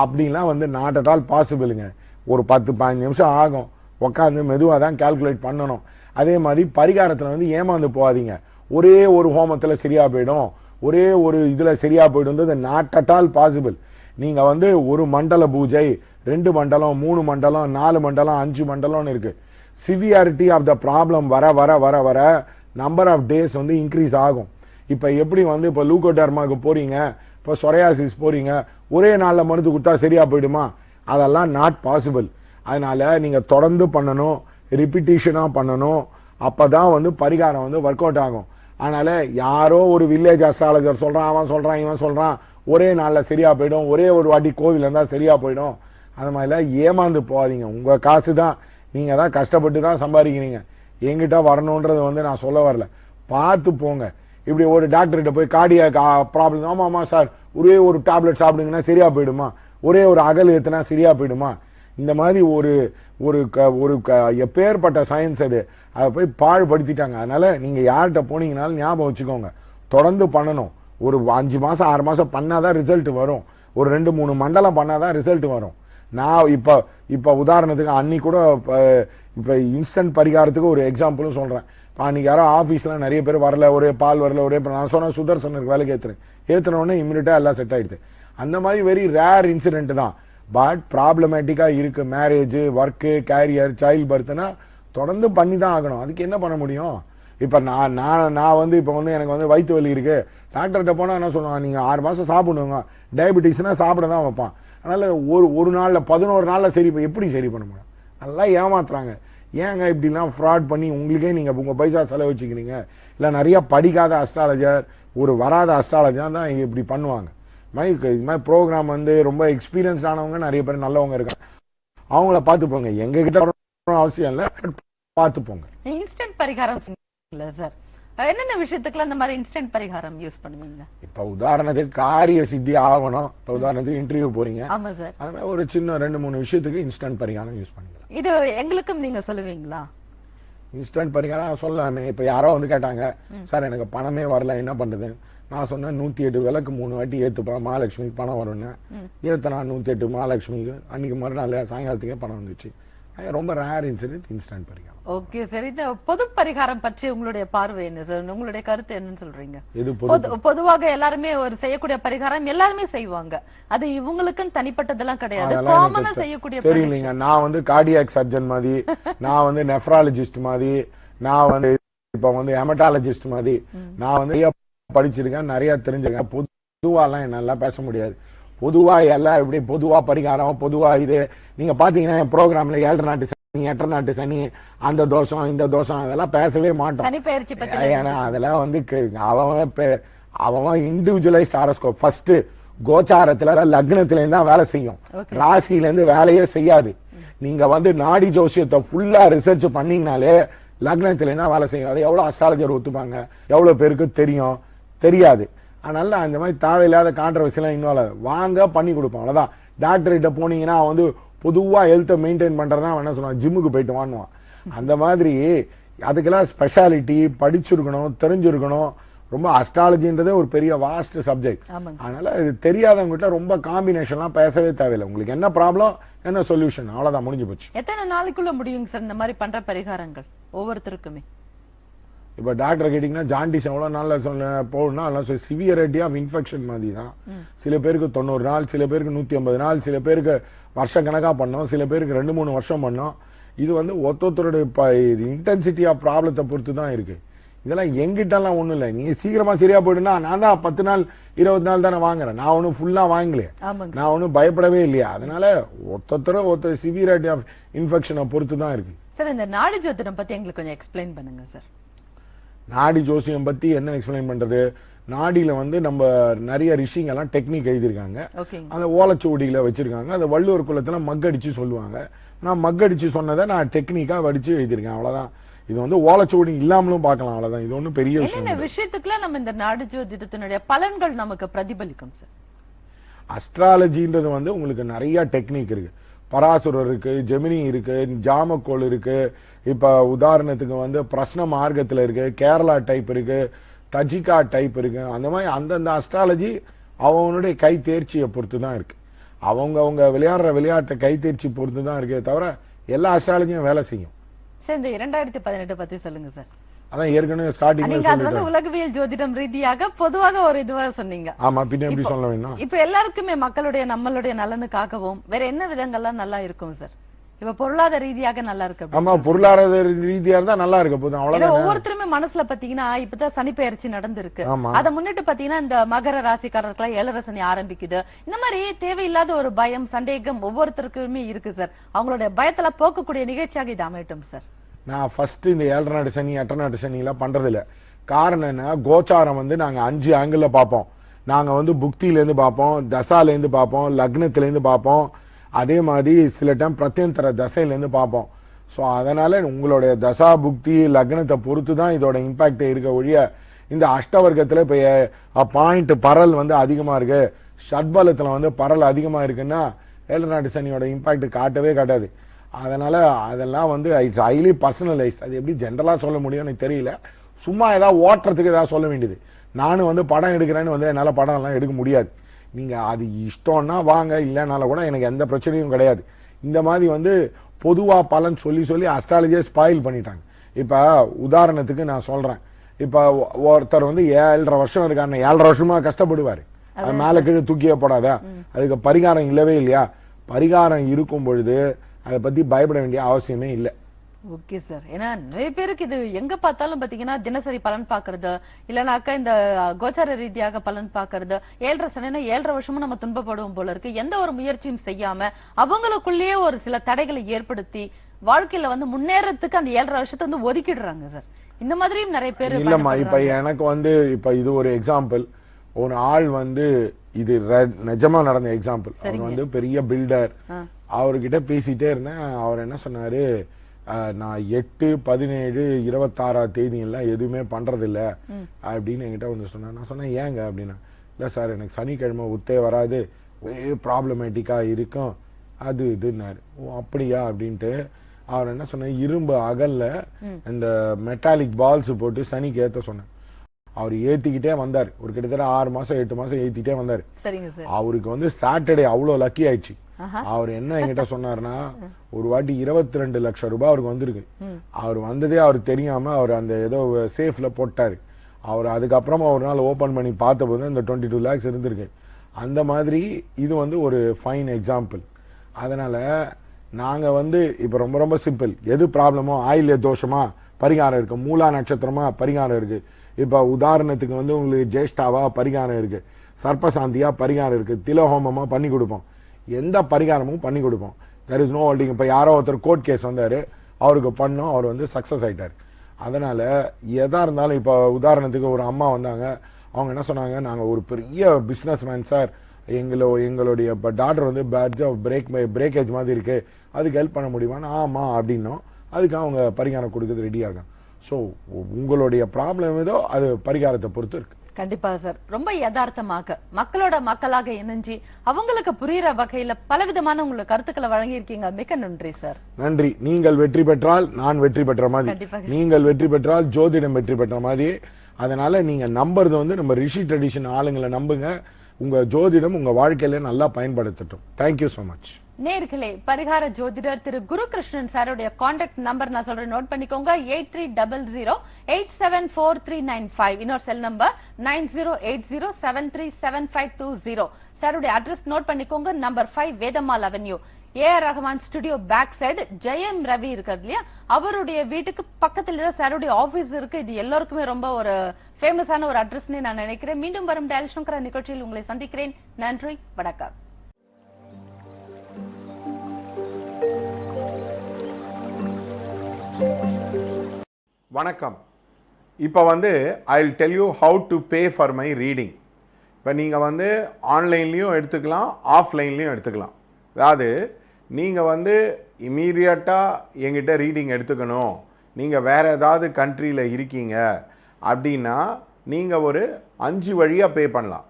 அப்படின்லாம் வந்து நாட் அட் ஆல் பாசிபிளுங்க. ஒரு 10-15 நிமிஷம் ஆகும். உட்காந்து மெதுவாக தான் கால்குலேட் பண்ணணும். அதே மாதிரி பரிகாரத்துல வந்து ஏமாந்து போகாதீங்க. ஒரே ஒரு ஹோமத்துல சரியா போயிடும், ஒரே ஒரு இதுல சரியா போயிடும்ன்றது நாட் அட் ஆல் பாசிபிள். நீங்க வந்து ஒரு மண்டல பூஜை, 2 மண்டலம், 3 மண்டலம், 4 மண்டலம், 5 மண்டலம்னு இருக்கு. சிவியாரிட்டி ஆஃப் த ப்ராப்ளம் வர வர வர வர நம்பர் ஆஃப் டேஸ் வந்து இன்க்ரீஸ் ஆகும். இப்ப எப்படி வந்து இப்ப லூகோடர்மாக்கு போறீங்க, இப்ப சொரையாசிஸ் போறீங்க, ஒரே நாள்ல மருந்து கொடுத்தா சரியா போயிடுமா? அதெல்லாம் நாட் பாசிபிள். அதனால நீங்க தொடர்ந்து பண்ணணும், ரிப்பீட்டேஷனா பண்ணணும். அப்பதான் வந்து பரிகாரம் வந்து ஒர்க் அவுட் ஆகும். அதனால யாரோ ஒரு வில்லேஜ் அஸ்ட்ராலஜர் சொல்றான், அவன் சொல்றான், இவன் சொல்றான், ஒரே நாள்ல சரியா போயிடும், ஒரே ஒரு வாட்டி கோவில் இருந்தா சரியா போயிடும், அது மாதிரிலாம் ஏமாந்து போகாதீங்க. உங்க காசு தான், நீங்க தான் கஷ்டப்பட்டு தான் சம்பாதிக்கிறீங்க. என்கிட்ட வரணும்ன்றது வந்து நான் சொல்ல வரல. பார்த்து போங்க. இப்படி ஒரு டாக்டர்கிட்ட போய் கார்டியாக் ப்ராப்ளம், ஆமா சார் ஒரே ஒரு டேப்லெட் சாப்பிடுங்கன்னா சரியா போயிடுமா, ஒரே ஒரு அகல் ஏத்துனா சரியா போயிடுமா? இந்த மாதிரி ஒரு எப்பேற்பட்ட சயின்ஸ் அது, அதை போய் பாழ்படுத்திட்டாங்க. அதனால நீங்க யார்கிட்ட போனீங்கனாலும் ஞாபகம் வச்சுக்கோங்க, தொடர்ந்து பண்ணணும். ஒரு 5 மாசம் 6 மாசம் பண்ணாதான் ரிசல்ட் வரும். ஒரு 2-3 மண்டலம் பண்ணாதான் ரிசல்ட் வரும். நான் இப்ப உதாரணத்துக்கு அன்னைக்கு கூட இப்ப இன்ஸ்டன்ட் பரிகாரத்துக்கு ஒரு எக்ஸாம்பிளும் சொல்றேன். அன்னைக்கு யாரோ ஆபீஸ்ல நிறைய பேர் வரல, ஒரே பால் வரல, ஒரே நான் சொன்ன சுதர்சனுக்கு வேலைக்கு ஏத்துன உடனே இம்மிடியா எல்லாம் செட் ஆயிடுது. அந்த மாதிரி வெரி ரேர் இன்சிடென்ட் தான். பட் ப்ராப்ளமேட்டிக்கா இருக்கு. மேரேஜ், ஒர்க்கு, கேரியர், சைல்ட் பர்த்னா தொடர்ந்து பண்ணி தான் ஆகணும். அதுக்கு என்ன பண்ண முடியும்? இப்ப நான் வந்து இப்ப வந்து எனக்கு வந்து வயிற்று வலி இருக்கு, டாக்டர்கிட்ட போனா என்ன சொல்லுவாங்க, நீங்க 6 மாசம் சாப்பிடுவாங்க, டயபிட்டிஸ்னா சாப்பிட தான் வைப்பான். அதனால ஒரு நாள்ல 11 நாள்ல சரி எப்படி சரி பண்ண முடியும்? நல்லா ஏமாத்துறாங்க. ஏங்க இப்படிலாம் ஃப்ராட் பண்ணி உங்களுக்கே நீங்க உங்க பைசா செலவு வச்சுக்கிறீங்க? இல்ல நிறைய படிக்காத அஸ்ட்ராலஜர், ஒரு வராத அஸ்ட்ராலஜர் தான் இப்படி பண்ணுவாங்க. இது மாதிரி ப்ரோக்ராம் வந்து ரொம்ப எக்ஸ்பீரியன்ஸ் ஆனவங்க நிறைய பேர் நல்லவங்க இருக்காங்க, அவங்கள பார்த்து போங்க. எங்க கிட்ட அவசியம் இல்லை, பார்த்து போங்க. இன்ஸ்டன்ட் பரிகாரம் சார், என்னென்ன விஷயத்துக்குலாம் இந்த மாதிரி இன்ஸ்டன்ட் பரிகாரம் யூஸ் பண்ணுவீங்க? இப்ப உதாரணத்துக்கு காரிய சித்தி ஆகணும், இப்ப உதாரணத்துக்கு இன்டர்வியூ போறீங்க, ஆமா சார், அது மாதிரி ஒரு சின்ன 2-3 விஷயத்துக்கு இன்ஸ்டன்ட் பரிகாரம் யூஸ் பண்ணிக்கலாம். இது எங்களுக்கும் நீங்க சொல்லுவீங்களா? இன்ஸ்டன்ட் பரிகாரம் சொல்லலாமே. இப்ப யாரோ வந்து கேட்டாங்க, சார் எனக்கு பணமே வரல என்ன பண்றது? நான் சொன்னேன் 108 விளக்கு 3 வாட்டி ஏத்துப்பா, மகாலட்சுமிக்கு பணம் வரும்னு. ஏத்தனா 108 மகாலட்சுமிக்கு, அன்னைக்கு மறுநாள் சாயங்காலத்துக்கே பணம் வந்துச்சு. ரொம்ப ரேர் இன்சிடென்ட் இன்ஸ்டன்ட் பரிகாரம். ஓகே சார், இந்த பொது பரிகாரம் பற்றி உங்களுடைய பார்வை என்ன சார்? உங்களுடைய கருத்து என்னன்னு சொல்றீங்க? பொதுவாக எல்லாருமே ஒரு செய்யக்கூடிய பரிகாரம் எல்லாருமே செய்வாங்க, அது இவங்களுக்குன்னு தனிப்பட்டதெல்லாம் கிடையாது, காமனா செய்யக்கூடிய. தெரியலீங்க, நான் வந்து கார்டியாக் சர்ஜன் மாதிரி, நான் வந்து நெஃப்ராலஜிஸ்ட் மாதிரி, நான் வந்து இப்ப வந்து ஹெமட்டாலஜிஸ்ட் மாதிரி, நான் வந்து படிச்சிருக்கேன், நிறைய தெரிஞ்சிருக்கேன். பொதுவாலாம் என்னால பேச முடியாது. பொதுவா எல்லாம் எப்படி பொதுவா பரிகாரம் பொதுவா இது நீங்க பாத்தீங்கன்னா ப்ரோக்ராம்ல 7 நாட்டு சனி 8 நாட்டு சனி அந்த தோஷம் இந்த தோஷம் அதெல்லாம் பேசவே மாட்டோம். ஏன்னா அதெல்லாம் வந்து அவன் இண்டிவிஜுவலைஸ் ஹாரோஸ்கோப். ஃபர்ஸ்ட் கோச்சாரத்துல லக்னத்துல இருந்து தான் வேலை செய்யும், ராசியில இருந்து வேலையே செய்யாது. நீங்க வந்து நாடி ஜோசியத்தை ஃபுல்லா ரிசர்ச் பண்ணீங்கனாலே லக்னத்துல இருந்து தான் வேலை செய்யும். அது எவ்வளவு அஸ்ட்ராலஜர் ஒத்துப்பாங்க, எவ்வளவு பேருக்கு தெரியும் தெரியாது. அதனால அந்த மாதிரி தேவையில்லாத கான்ட்ரவர்சிலாம் இன்வால்வ் வாங்க பண்ணி கொடுப்போம், அவ்வளவுதான். டாக்டர் கிட்ட போனீங்கன்னா வந்து பொதுவா ஹெல்த்தை மெயின்டைன் பண்றதா என்ன சொல்லுவான், ஜிம்முக்கு போயிட்டு வாங்குவான். அந்த மாதிரி அதுக்கெல்லாம் ஸ்பெஷாலிட்டி படிச்சிருக்கணும், தெரிஞ்சிருக்கணும். ரொம்ப அஸ்ட்ராலஜின்றதே ஒரு பெரிய வாஸ்ட் சப்ஜெக்ட். அதனால இது தெரியாதவங்க கிட்ட ரொம்ப காம்பினேஷன்லாம் பேசவே தேவையில்லை. உங்களுக்கு என்ன ப்ராப்ளம் என்ன சொல்யூஷன், அவ்வளவுதான், முடிஞ்சு போச்சு. எத்தனை நாளைக்குள்ள முடியுங்க சார் இந்த மாதிரி பண்ற பரிகாரங்கள் ஒவ்வொருத்தருக்குமே? இப்ப டாக்டர் கேட்டீங்கன்னா ஜாண்டிஸ் எவ்வளவு நாள்ல போகணும்னா சிவியரிட்டி ஆஃப் இன்ஃபெக்ஷன் மாதிரி தான். சில பேருக்கு 90 நாள், சில பேருக்கு 150 நாள், சில பேருக்கு வருஷ கணக்கா பண்ணோம், சில பேருக்கு 2-3 வருஷம் பண்ணோம். இது வந்து ஒருத்தருடைய இன்டென்சிட்டி ஆஃப் ப்ராப்ளத்தை பொறுத்து தான் இருக்கு. இதெல்லாம் எங்கிட்டலாம் ஒண்ணும் இல்லை. நீங்க சீக்கிரமா சரியா போயிடுனா நான் தான் 10 நாள் 20 நாள் தானே வாங்குறேன், நான் ஒன்னும் ஃபுல்லா வாங்கலையே, நான் ஒன்னும் பயப்படவே இல்லையா. அதனால ஒருத்தர் சிவியரிட்டி ஆஃப் இன்ஃபெக்ஷனை பொறுத்து தான் இருக்கு. சார் இந்த நாடி ஜோதிடம் பத்தி எங்களுக்கு கொஞ்சம் எக்ஸ்பிளைன் பண்ணுங்க சார். நாடி ஜோசியம் பத்தி என்ன எக்ஸ்பிளைன் பண்றது, நாடியில வந்து நம்ம நிறைய ரிஷிங்க எல்லாம் டெக்னிக் எழுதியிருக்காங்க. அந்த ஓலைச்சுவடியில வச்சிருக்காங்க. அந்த வள்ளுவர் குலத்துல மக்கடிச்சு சொல்லுவாங்க. நான் மக்கடிச்சு சொன்னதை நான் டெக்னிக்கா வடிச்சு எழுதியிருக்கேன், அவ்வளவுதான். இது வந்து ஓலைச்சுவடி இல்லாமலும் பார்க்கலாம், அவ்வளவுதான். இது ஒன்றும் பெரிய விஷயத்துக்குலாம் நம்ம இந்த நாடி ஜோதிடத்தினுடைய பலன்கள் நமக்கு பிரதிபலிக்கும் சார். அஸ்ட்ராலஜின்றது வந்து உங்களுக்கு நிறைய டெக்னிக் இருக்கு. பராசுரர் இருக்கு, ஜெமினி இருக்கு, ஜாமக்கோள் இருக்கு. இப்ப உதாரணத்துக்கு வந்து பிரஸ்ன மார்க்கத்துல இருக்கு, கேரளா டைப் இருக்கு, தஜிகா டைப் இருக்கு. அந்த மாதிரி அந்தந்த அஸ்ட்ராலஜி அவனுடைய கை தேர்ச்சியை பொறுத்து தான் இருக்கு. அவங்க விளையாடுற விளையாட்டை கை தேர்ச்சி பொறுத்து தான் இருக்கே தவிர எல்லா அஸ்ட்ராலஜியும் வேலை செய்யும். சார் இந்த 2018 பத்தி சொல்லுங்க சார். அதான் ஏற்கனவே ஸ்டார்டிங் உலகவியல் ஜோதிடம் ரீதியாக பொதுவாக ஒரு இதுவா சொன்னீங்க. ஆமா, பின்ன எப்படி சொல்ல வேண்டாம். இப்ப எல்லாருக்குமே மக்களுடைய நம்மளுடைய நலனுக்காகவும் வேற என்ன விதங்கள்லாம் நல்லா இருக்கும் சார்? இப்ப பொருளாதார ரீதியாக நல்லா இருக்கு. ஆமா, பொருளாதார ரீதியா இருந்தா நல்லா இருக்க போதும், அவ்வளவுதான். ஒவ்வொருத்தருமே மனசுல பாத்தீங்கன்னா இப்பதான் சனி பெயர்ச்சி நடந்திருக்கு. அதை முன்னிட்டு பாத்தீங்கன்னா இந்த மகர ராசிக்காரர்களா 7 சனி ஆரம்பிக்குது. இந்த மாதிரி தேவையில்லாத ஒரு பயம் சந்தேகம் ஒவ்வொருத்தருக்குமே இருக்கு சார். அவங்களுடைய பயத்துல போக்கக்கூடிய நிகழ்ச்சியாக இது அமையட்டும் சார். நான் ஃபர்ஸ்ட் இந்த 7 நாட்டு சனி 8 நாட்டு சனி எல்லாம் பண்றது இல்ல. காரணம் என்ன, கோச்சாரம் வந்து நாங்க 5 ஆங்கிள் பார்ப்போம். நாங்க வந்து புக்தியில இருந்து பார்ப்போம், தசால இருந்து பார்ப்போம், லக்னத்துல இருந்து பார்ப்போம், அதே மாதிரி சில டைம் பிரத்யந்தர தசையில இருந்து பார்ப்போம். ஸோ அதனால உங்களுடைய தசா புக்தி லக்னத்தை பொறுத்து தான் இதோட இம்பாக்ட் இருக்க ஒழிய இந்த அஷ்டவர்க்கத்துல இப்ப பாயிண்ட் பரல் வந்து அதிகமா இருக்கு, ஷட்பலத்துல வந்து பரல் அதிகமா இருக்குன்னா 7 நாட்டு சனியோட இம்பாக்ட் காட்டவே காட்டாது. அதனால அதெல்லாம் வந்து இட்ஸ் ஹைலி பர்சனலைஸ். அது எப்படி ஜென்ரலா சொல்ல முடியும்னு எனக்கு தெரியல. சும்மா ஏதாவது ஓட்டுறதுக்கு ஏதாவது சொல்ல வேண்டியது. நானும் வந்து படம் எடுக்கிறேன்னு வந்து என்னால படம் எல்லாம் எடுக்க முடியாது. நீங்க அது இஷ்டம்னா வாங்க, இல்லைனால கூட எனக்கு எந்த பிரச்சனையும் கிடையாது. இந்த மாதிரி வந்து பொதுவா பலன் சொல்லி அஸ்ட்ராலஜியை ஸ்பாயில் பண்ணிட்டாங்க. இப்ப உதாரணத்துக்கு நான் சொல்றேன், இப்ப ஒருத்தர் வந்து 7.5 வருஷம் இருக்காரு, 7.5 வருஷமா கஷ்டப்படுவாரு, அது மேல கீழே தூக்கியே போடாத. அதுக்கு பரிகாரம் இல்லவே இல்லையா? பரிகாரம் இருக்கும் பொழுது அதை பத்தி பயப்பட வேண்டிய அவசியமே இல்லை. Okay sir. ஏன்னா நிறைய பேருக்கு இது எங்க பார்த்தாலும் பாத்தீங்கன்னா தினசரி பலன் பாக்குறது, இல்லனாக்கா இந்த கோச்சார ரீதியாக பலன் பாக்குறது. 7.5 சனினா 7.5 வருஷமும் நம்ம துன்பப்படுவோம் போல இருக்கு. எந்த ஒரு முயற்சியும் செய்யாம அவங்களுக்குள்ளேயே ஒரு சில தடைகளை ஏற்படுத்தி வாழ்க்கையில வந்து முன்னேறதுக்கு அந்த 7.5 வருஷத்தை வந்து ஒதுக்கிடுறாங்க சார். இந்த மாதிரியும் நிறைய பேர் இல்லம்மா. இப்ப எனக்கு வந்து இப்ப இது ஒரு எக்ஸாம்பிள். ஒரு ஆள் வந்து இது நிஜமா நடந்த எக்ஸாம்பிள். அவர் வந்து பெரிய பில்டர். அவர்கிட்ட பேசிட்டே இருந்தேன். அவர் என்ன சொன்னாரு, நான் 8, 17, 26 தேதி எல்லாம் எதுவுமே பண்றது இல்ல அப்படின்னு என்கிட்ட வந்து சொன்னார். நான் சொன்னேன் ஏங்க அப்படின்னா, இல்ல சார் எனக்கு சனிக்கிழமை உத்தே வராது, ப்ராப்ளமேட்டிக்கா இருக்கும் அது இதுன்னாரு. ஓ அப்படியா அப்படின்ட்டு அவர் என்ன சொன்ன, இரும்பு அகல்ல இந்த மெட்டாலிக் பால்ஸ் போட்டு சனிக்கு ஏத்த சொன்னேன். அவர் ஏத்திக்கிட்டே வந்தார். ஒரு கிட்டத்தட்ட 6 மாசம் 8 மாசம் ஏத்திட்டே வந்தாரு. அவருக்கு வந்து சாட்டர்டே அவ்வளவு லக்கி ஆயிடுச்சு. அவர் என்ன என்கிட்ட சொன்னாருன்னா, ஒரு வாட்டி 22 லட்சம் ரூபாய் அவருக்கு வந்திருக்கு. அவர் வந்ததே அவர் தெரியாம அவர் அந்த ஏதோ சேஃப்ல போட்டாரு. அவர் அதுக்கப்புறமா ஒரு நாள் ஓபன் பண்ணி பார்த்தபோது அந்த 22 lakhs இருந்திருக்கு. அந்த மாதிரி இது வந்து ஒரு ஃபைன் எக்ஸாம்பிள். அதனால நாங்க வந்து இப்ப ரொம்ப ரொம்ப சிம்பிள். எது ப்ராப்ளமோ, ஆயில்ய தோஷமா பரிகாரம் இருக்கு, மூலா நட்சத்திரமா பரிகாரம் இருக்கு. இப்ப உதாரணத்துக்கு வந்து உங்களுக்கு ஜேஷ்டாவா பரிகாரம் இருக்கு, சர்ப்பசாந்தியாக பரிகாரம் இருக்குது, திலஹோமமாக பண்ணி கொடுப்போம், எந்த பரிகாரமும் பண்ணி கொடுப்போம். There is no holding. இப்போ யாரோ ஒருத்தர் கோர்ட் கேஸ் வந்தார், அவருக்கு பண்ணோம், அவர் வந்து சக்ஸஸ் ஆகிட்டார். அதனால் எதாக இருந்தாலும் இப்போ உதாரணத்துக்கு ஒரு அம்மா வந்தாங்க, அவங்க என்ன சொன்னாங்க, நாங்கள் ஒரு பெரிய பிஸ்னஸ் மேன் சார், எங்களுடைய இப்போ டாக்டர் வந்து பேட்ச் ஆஃப் பிரேக்கேஜ் மாதிரி இருக்குது, அதுக்கு ஹெல்ப் பண்ண முடியுமான்னு. ஆமாம் அப்படின்னோம். அதுக்கு அவங்க பரிகாரம் கொடுக்குறது ரெடியாக இருக்காங்க. ஸோ உங்களுடைய ப்ராப்ளம் ஏதோ அது பரிகாரத்தை பொறுத்து இருக்கு. கண்டிப்பா சார். ரொம்ப யதார்த்தமாக மக்களோட மக்களாக இணைஞ்சி அவங்களுக்கு புரியுற வகையில பலவிதமான உங்களுக்கு கருத்துக்களை வழங்கி இருக்கீங்க. மிக்க நன்றி சார். நன்றி. நீங்கள் வெற்றி பெற்றால் நான் வெற்றி பெற்ற மாதிரி, நீங்கள் வெற்றி பெற்றால் ஜோதிடம் வெற்றி பெற்ற மாதிரி. அதனால நீங்க நம்புறது வந்து நம்ம ரிஷி ட்ரெடிஷன் ஆளுங்களை நம்புங்க. உங்க ஜோதிடம் உங்க வாழ்க்கையில நல்லா பயன்படுத்தட்டும். Thank you so much. நேர்களே, பரிகார ஜோதிடர் திரு குருகிருஷ்ணன் சாருடைய கான்டாக்ட் நம்பர் நான் சொல்றேன், நோட் பண்ணிக்கோங்க. 8300874395. இன்னொரு செல் நம்பர் 9080737520. சாருடைய அட்ரஸ் நோட் பண்ணிக்கோங்க. Number 5 Vedamal avenue, AR Rahman studio back side. Jayam Ravi இருக்காரு இல்லையா, அவருடைய வீட்டுக்கு பக்கத்துல தான் சாருடைய ஆபீஸ் இருக்கு. இது எல்லாருக்குமே ரொம்ப ஒரு ஃபேமஸான ஒரு அட்ரஸ்னு நான் நினைக்கிறேன். மீண்டும் வரும் டயல் சங்கர நிகழ்ச்சியில் உங்களை சந்திக்கிறேன். நன்றி, வணக்கம். வணக்கம். இப்போ வந்து I will tell you how to pay for my reading. இப்போ நீங்கள் வந்து ஆன்லைன்லேயும் எடுத்துக்கலாம், ஆஃப்லைன்லேயும் எடுத்துக்கலாம். அதாவது நீங்கள் வந்து இமீடியட்டாக எங்கிட்ட ரீடிங் எடுத்துக்கணும், நீங்கள் வேறு ஏதாவது கண்ட்ரியில் இருக்கீங்க அப்படின்னா நீங்கள் ஒரு 5 வழியாக பே பண்ணலாம்.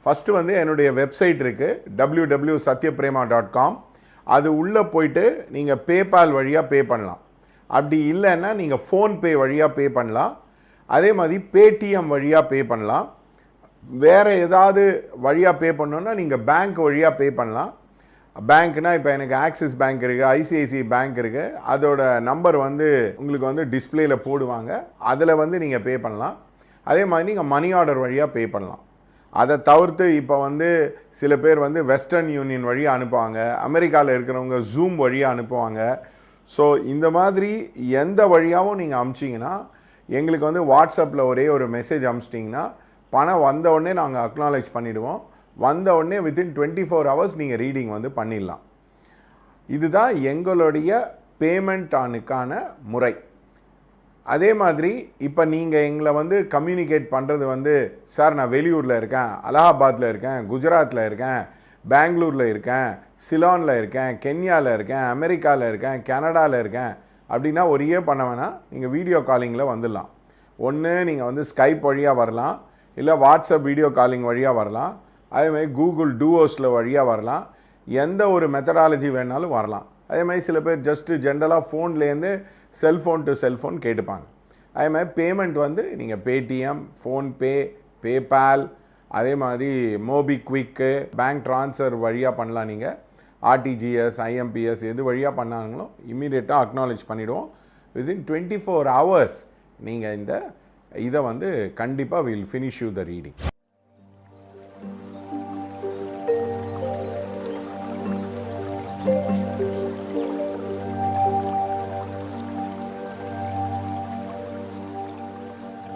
ஃபஸ்ட்டு வந்து என்னுடைய வெப்சைட் இருக்குது, www.satyaprema.com. அது உள்ளே போயிட்டு நீங்கள் பேபால் வழியாக பே பண்ணலாம். அப்படி இல்லைன்னா நீங்கள் ஃபோன்பே வழியாக பே பண்ணலாம். அதே மாதிரி பேடிஎம் வழியாக பே பண்ணலாம். வேறு ஏதாவது வழியாக பே பண்ணணுன்னா நீங்கள் பேங்க் வழியாக பே பண்ணலாம். பேங்க்னால் இப்போ எனக்கு ஆக்சிஸ் பேங்க் இருக்குது, ஐசிஐசிஐ பேங்க் இருக்குது, அதோட நம்பர் வந்து உங்களுக்கு வந்து டிஸ்பிளேயில் போடுவாங்க, அதில் வந்து நீங்கள் பே பண்ணலாம். அதே மாதிரி நீங்கள் மணி ஆர்டர் வழியாக பே பண்ணலாம். அதை தவிர்த்து இப்போ வந்து சில பேர் வந்து வெஸ்டர்ன் யூனியன் வழியாக அனுப்புவாங்க, அமெரிக்காவில் இருக்கிறவங்க ஜூம் வழியாக அனுப்புவாங்க. ஸோ இந்த மாதிரி எந்த வழியாகவும் நீங்கள் அனுப்பிச்சிங்கன்னா எங்களுக்கு வந்து வாட்ஸ்அப்பில் ஒரே ஒரு மெசேஜ் அனுப்பிச்சிட்டிங்கன்னா பணம் வந்த உடனே நாங்கள் அக்னாலேஜ் பண்ணிவிடுவோம். வந்த உடனே வித்தின் 24 ஹவர்ஸ் நீங்கள் ரீடிங் வந்து பண்ணிடலாம். இதுதான் எங்களுடைய பேமெண்ட் ஆனுக்கான முறை. அதே மாதிரி இப்போ நீங்கள் எங்களை வந்து கம்யூனிகேட் பண்ணுறது வந்து, சார் நான் வெளியூரில் இருக்கேன், அலகாபாத்தில் இருக்கேன், குஜராத்தில் இருக்கேன், பெங்களூரில் இருக்கேன், சிலானில் இருக்கேன், கென்யாவில் இருக்கேன், அமெரிக்காவில் இருக்கேன், கனடாவில் இருக்கேன் அப்படின்னா ஒரே பண்ண வேணாம், நீங்கள் வீடியோ காலிங்கில் வந்துடலாம். ஒன்று நீங்கள் வந்து ஸ்கைப் வழியாக வரலாம், இல்லை வாட்ஸ்அப் வீடியோ காலிங் வழியாக வரலாம், அதேமாதிரி கூகுள் டூவோஸில் வழியாக வரலாம், எந்த ஒரு மெத்தடாலஜி வேணாலும் வரலாம். அதே மாதிரி சில பேர் ஜஸ்ட்டு ஜென்ரலாக ஃபோன்லேருந்து செல்ஃபோன் டு செல்ஃபோன் கேட்டுப்பாங்க. அதே மாதிரி பேமெண்ட் வந்து நீங்கள் பேடிஎம், ஃபோன்பே, பேபால், அதே மாதிரி மோபிக்விக்கு, பேங்க் ட்ரான்ஸ்ஃபர் வழியாக பண்ணலாம். நீங்கள் ஆர்டிஜிஎஸ், ஐஎம்பிஎஸ் எது வழியாக பண்ணாங்களோ இம்மீடியட்டாக அக்னாலேஜ் பண்ணிவிடுவோம். வித்தின் 24 ஹவர்ஸ் நீங்கள் இதை வந்து கண்டிப்பாக will finish you the reading.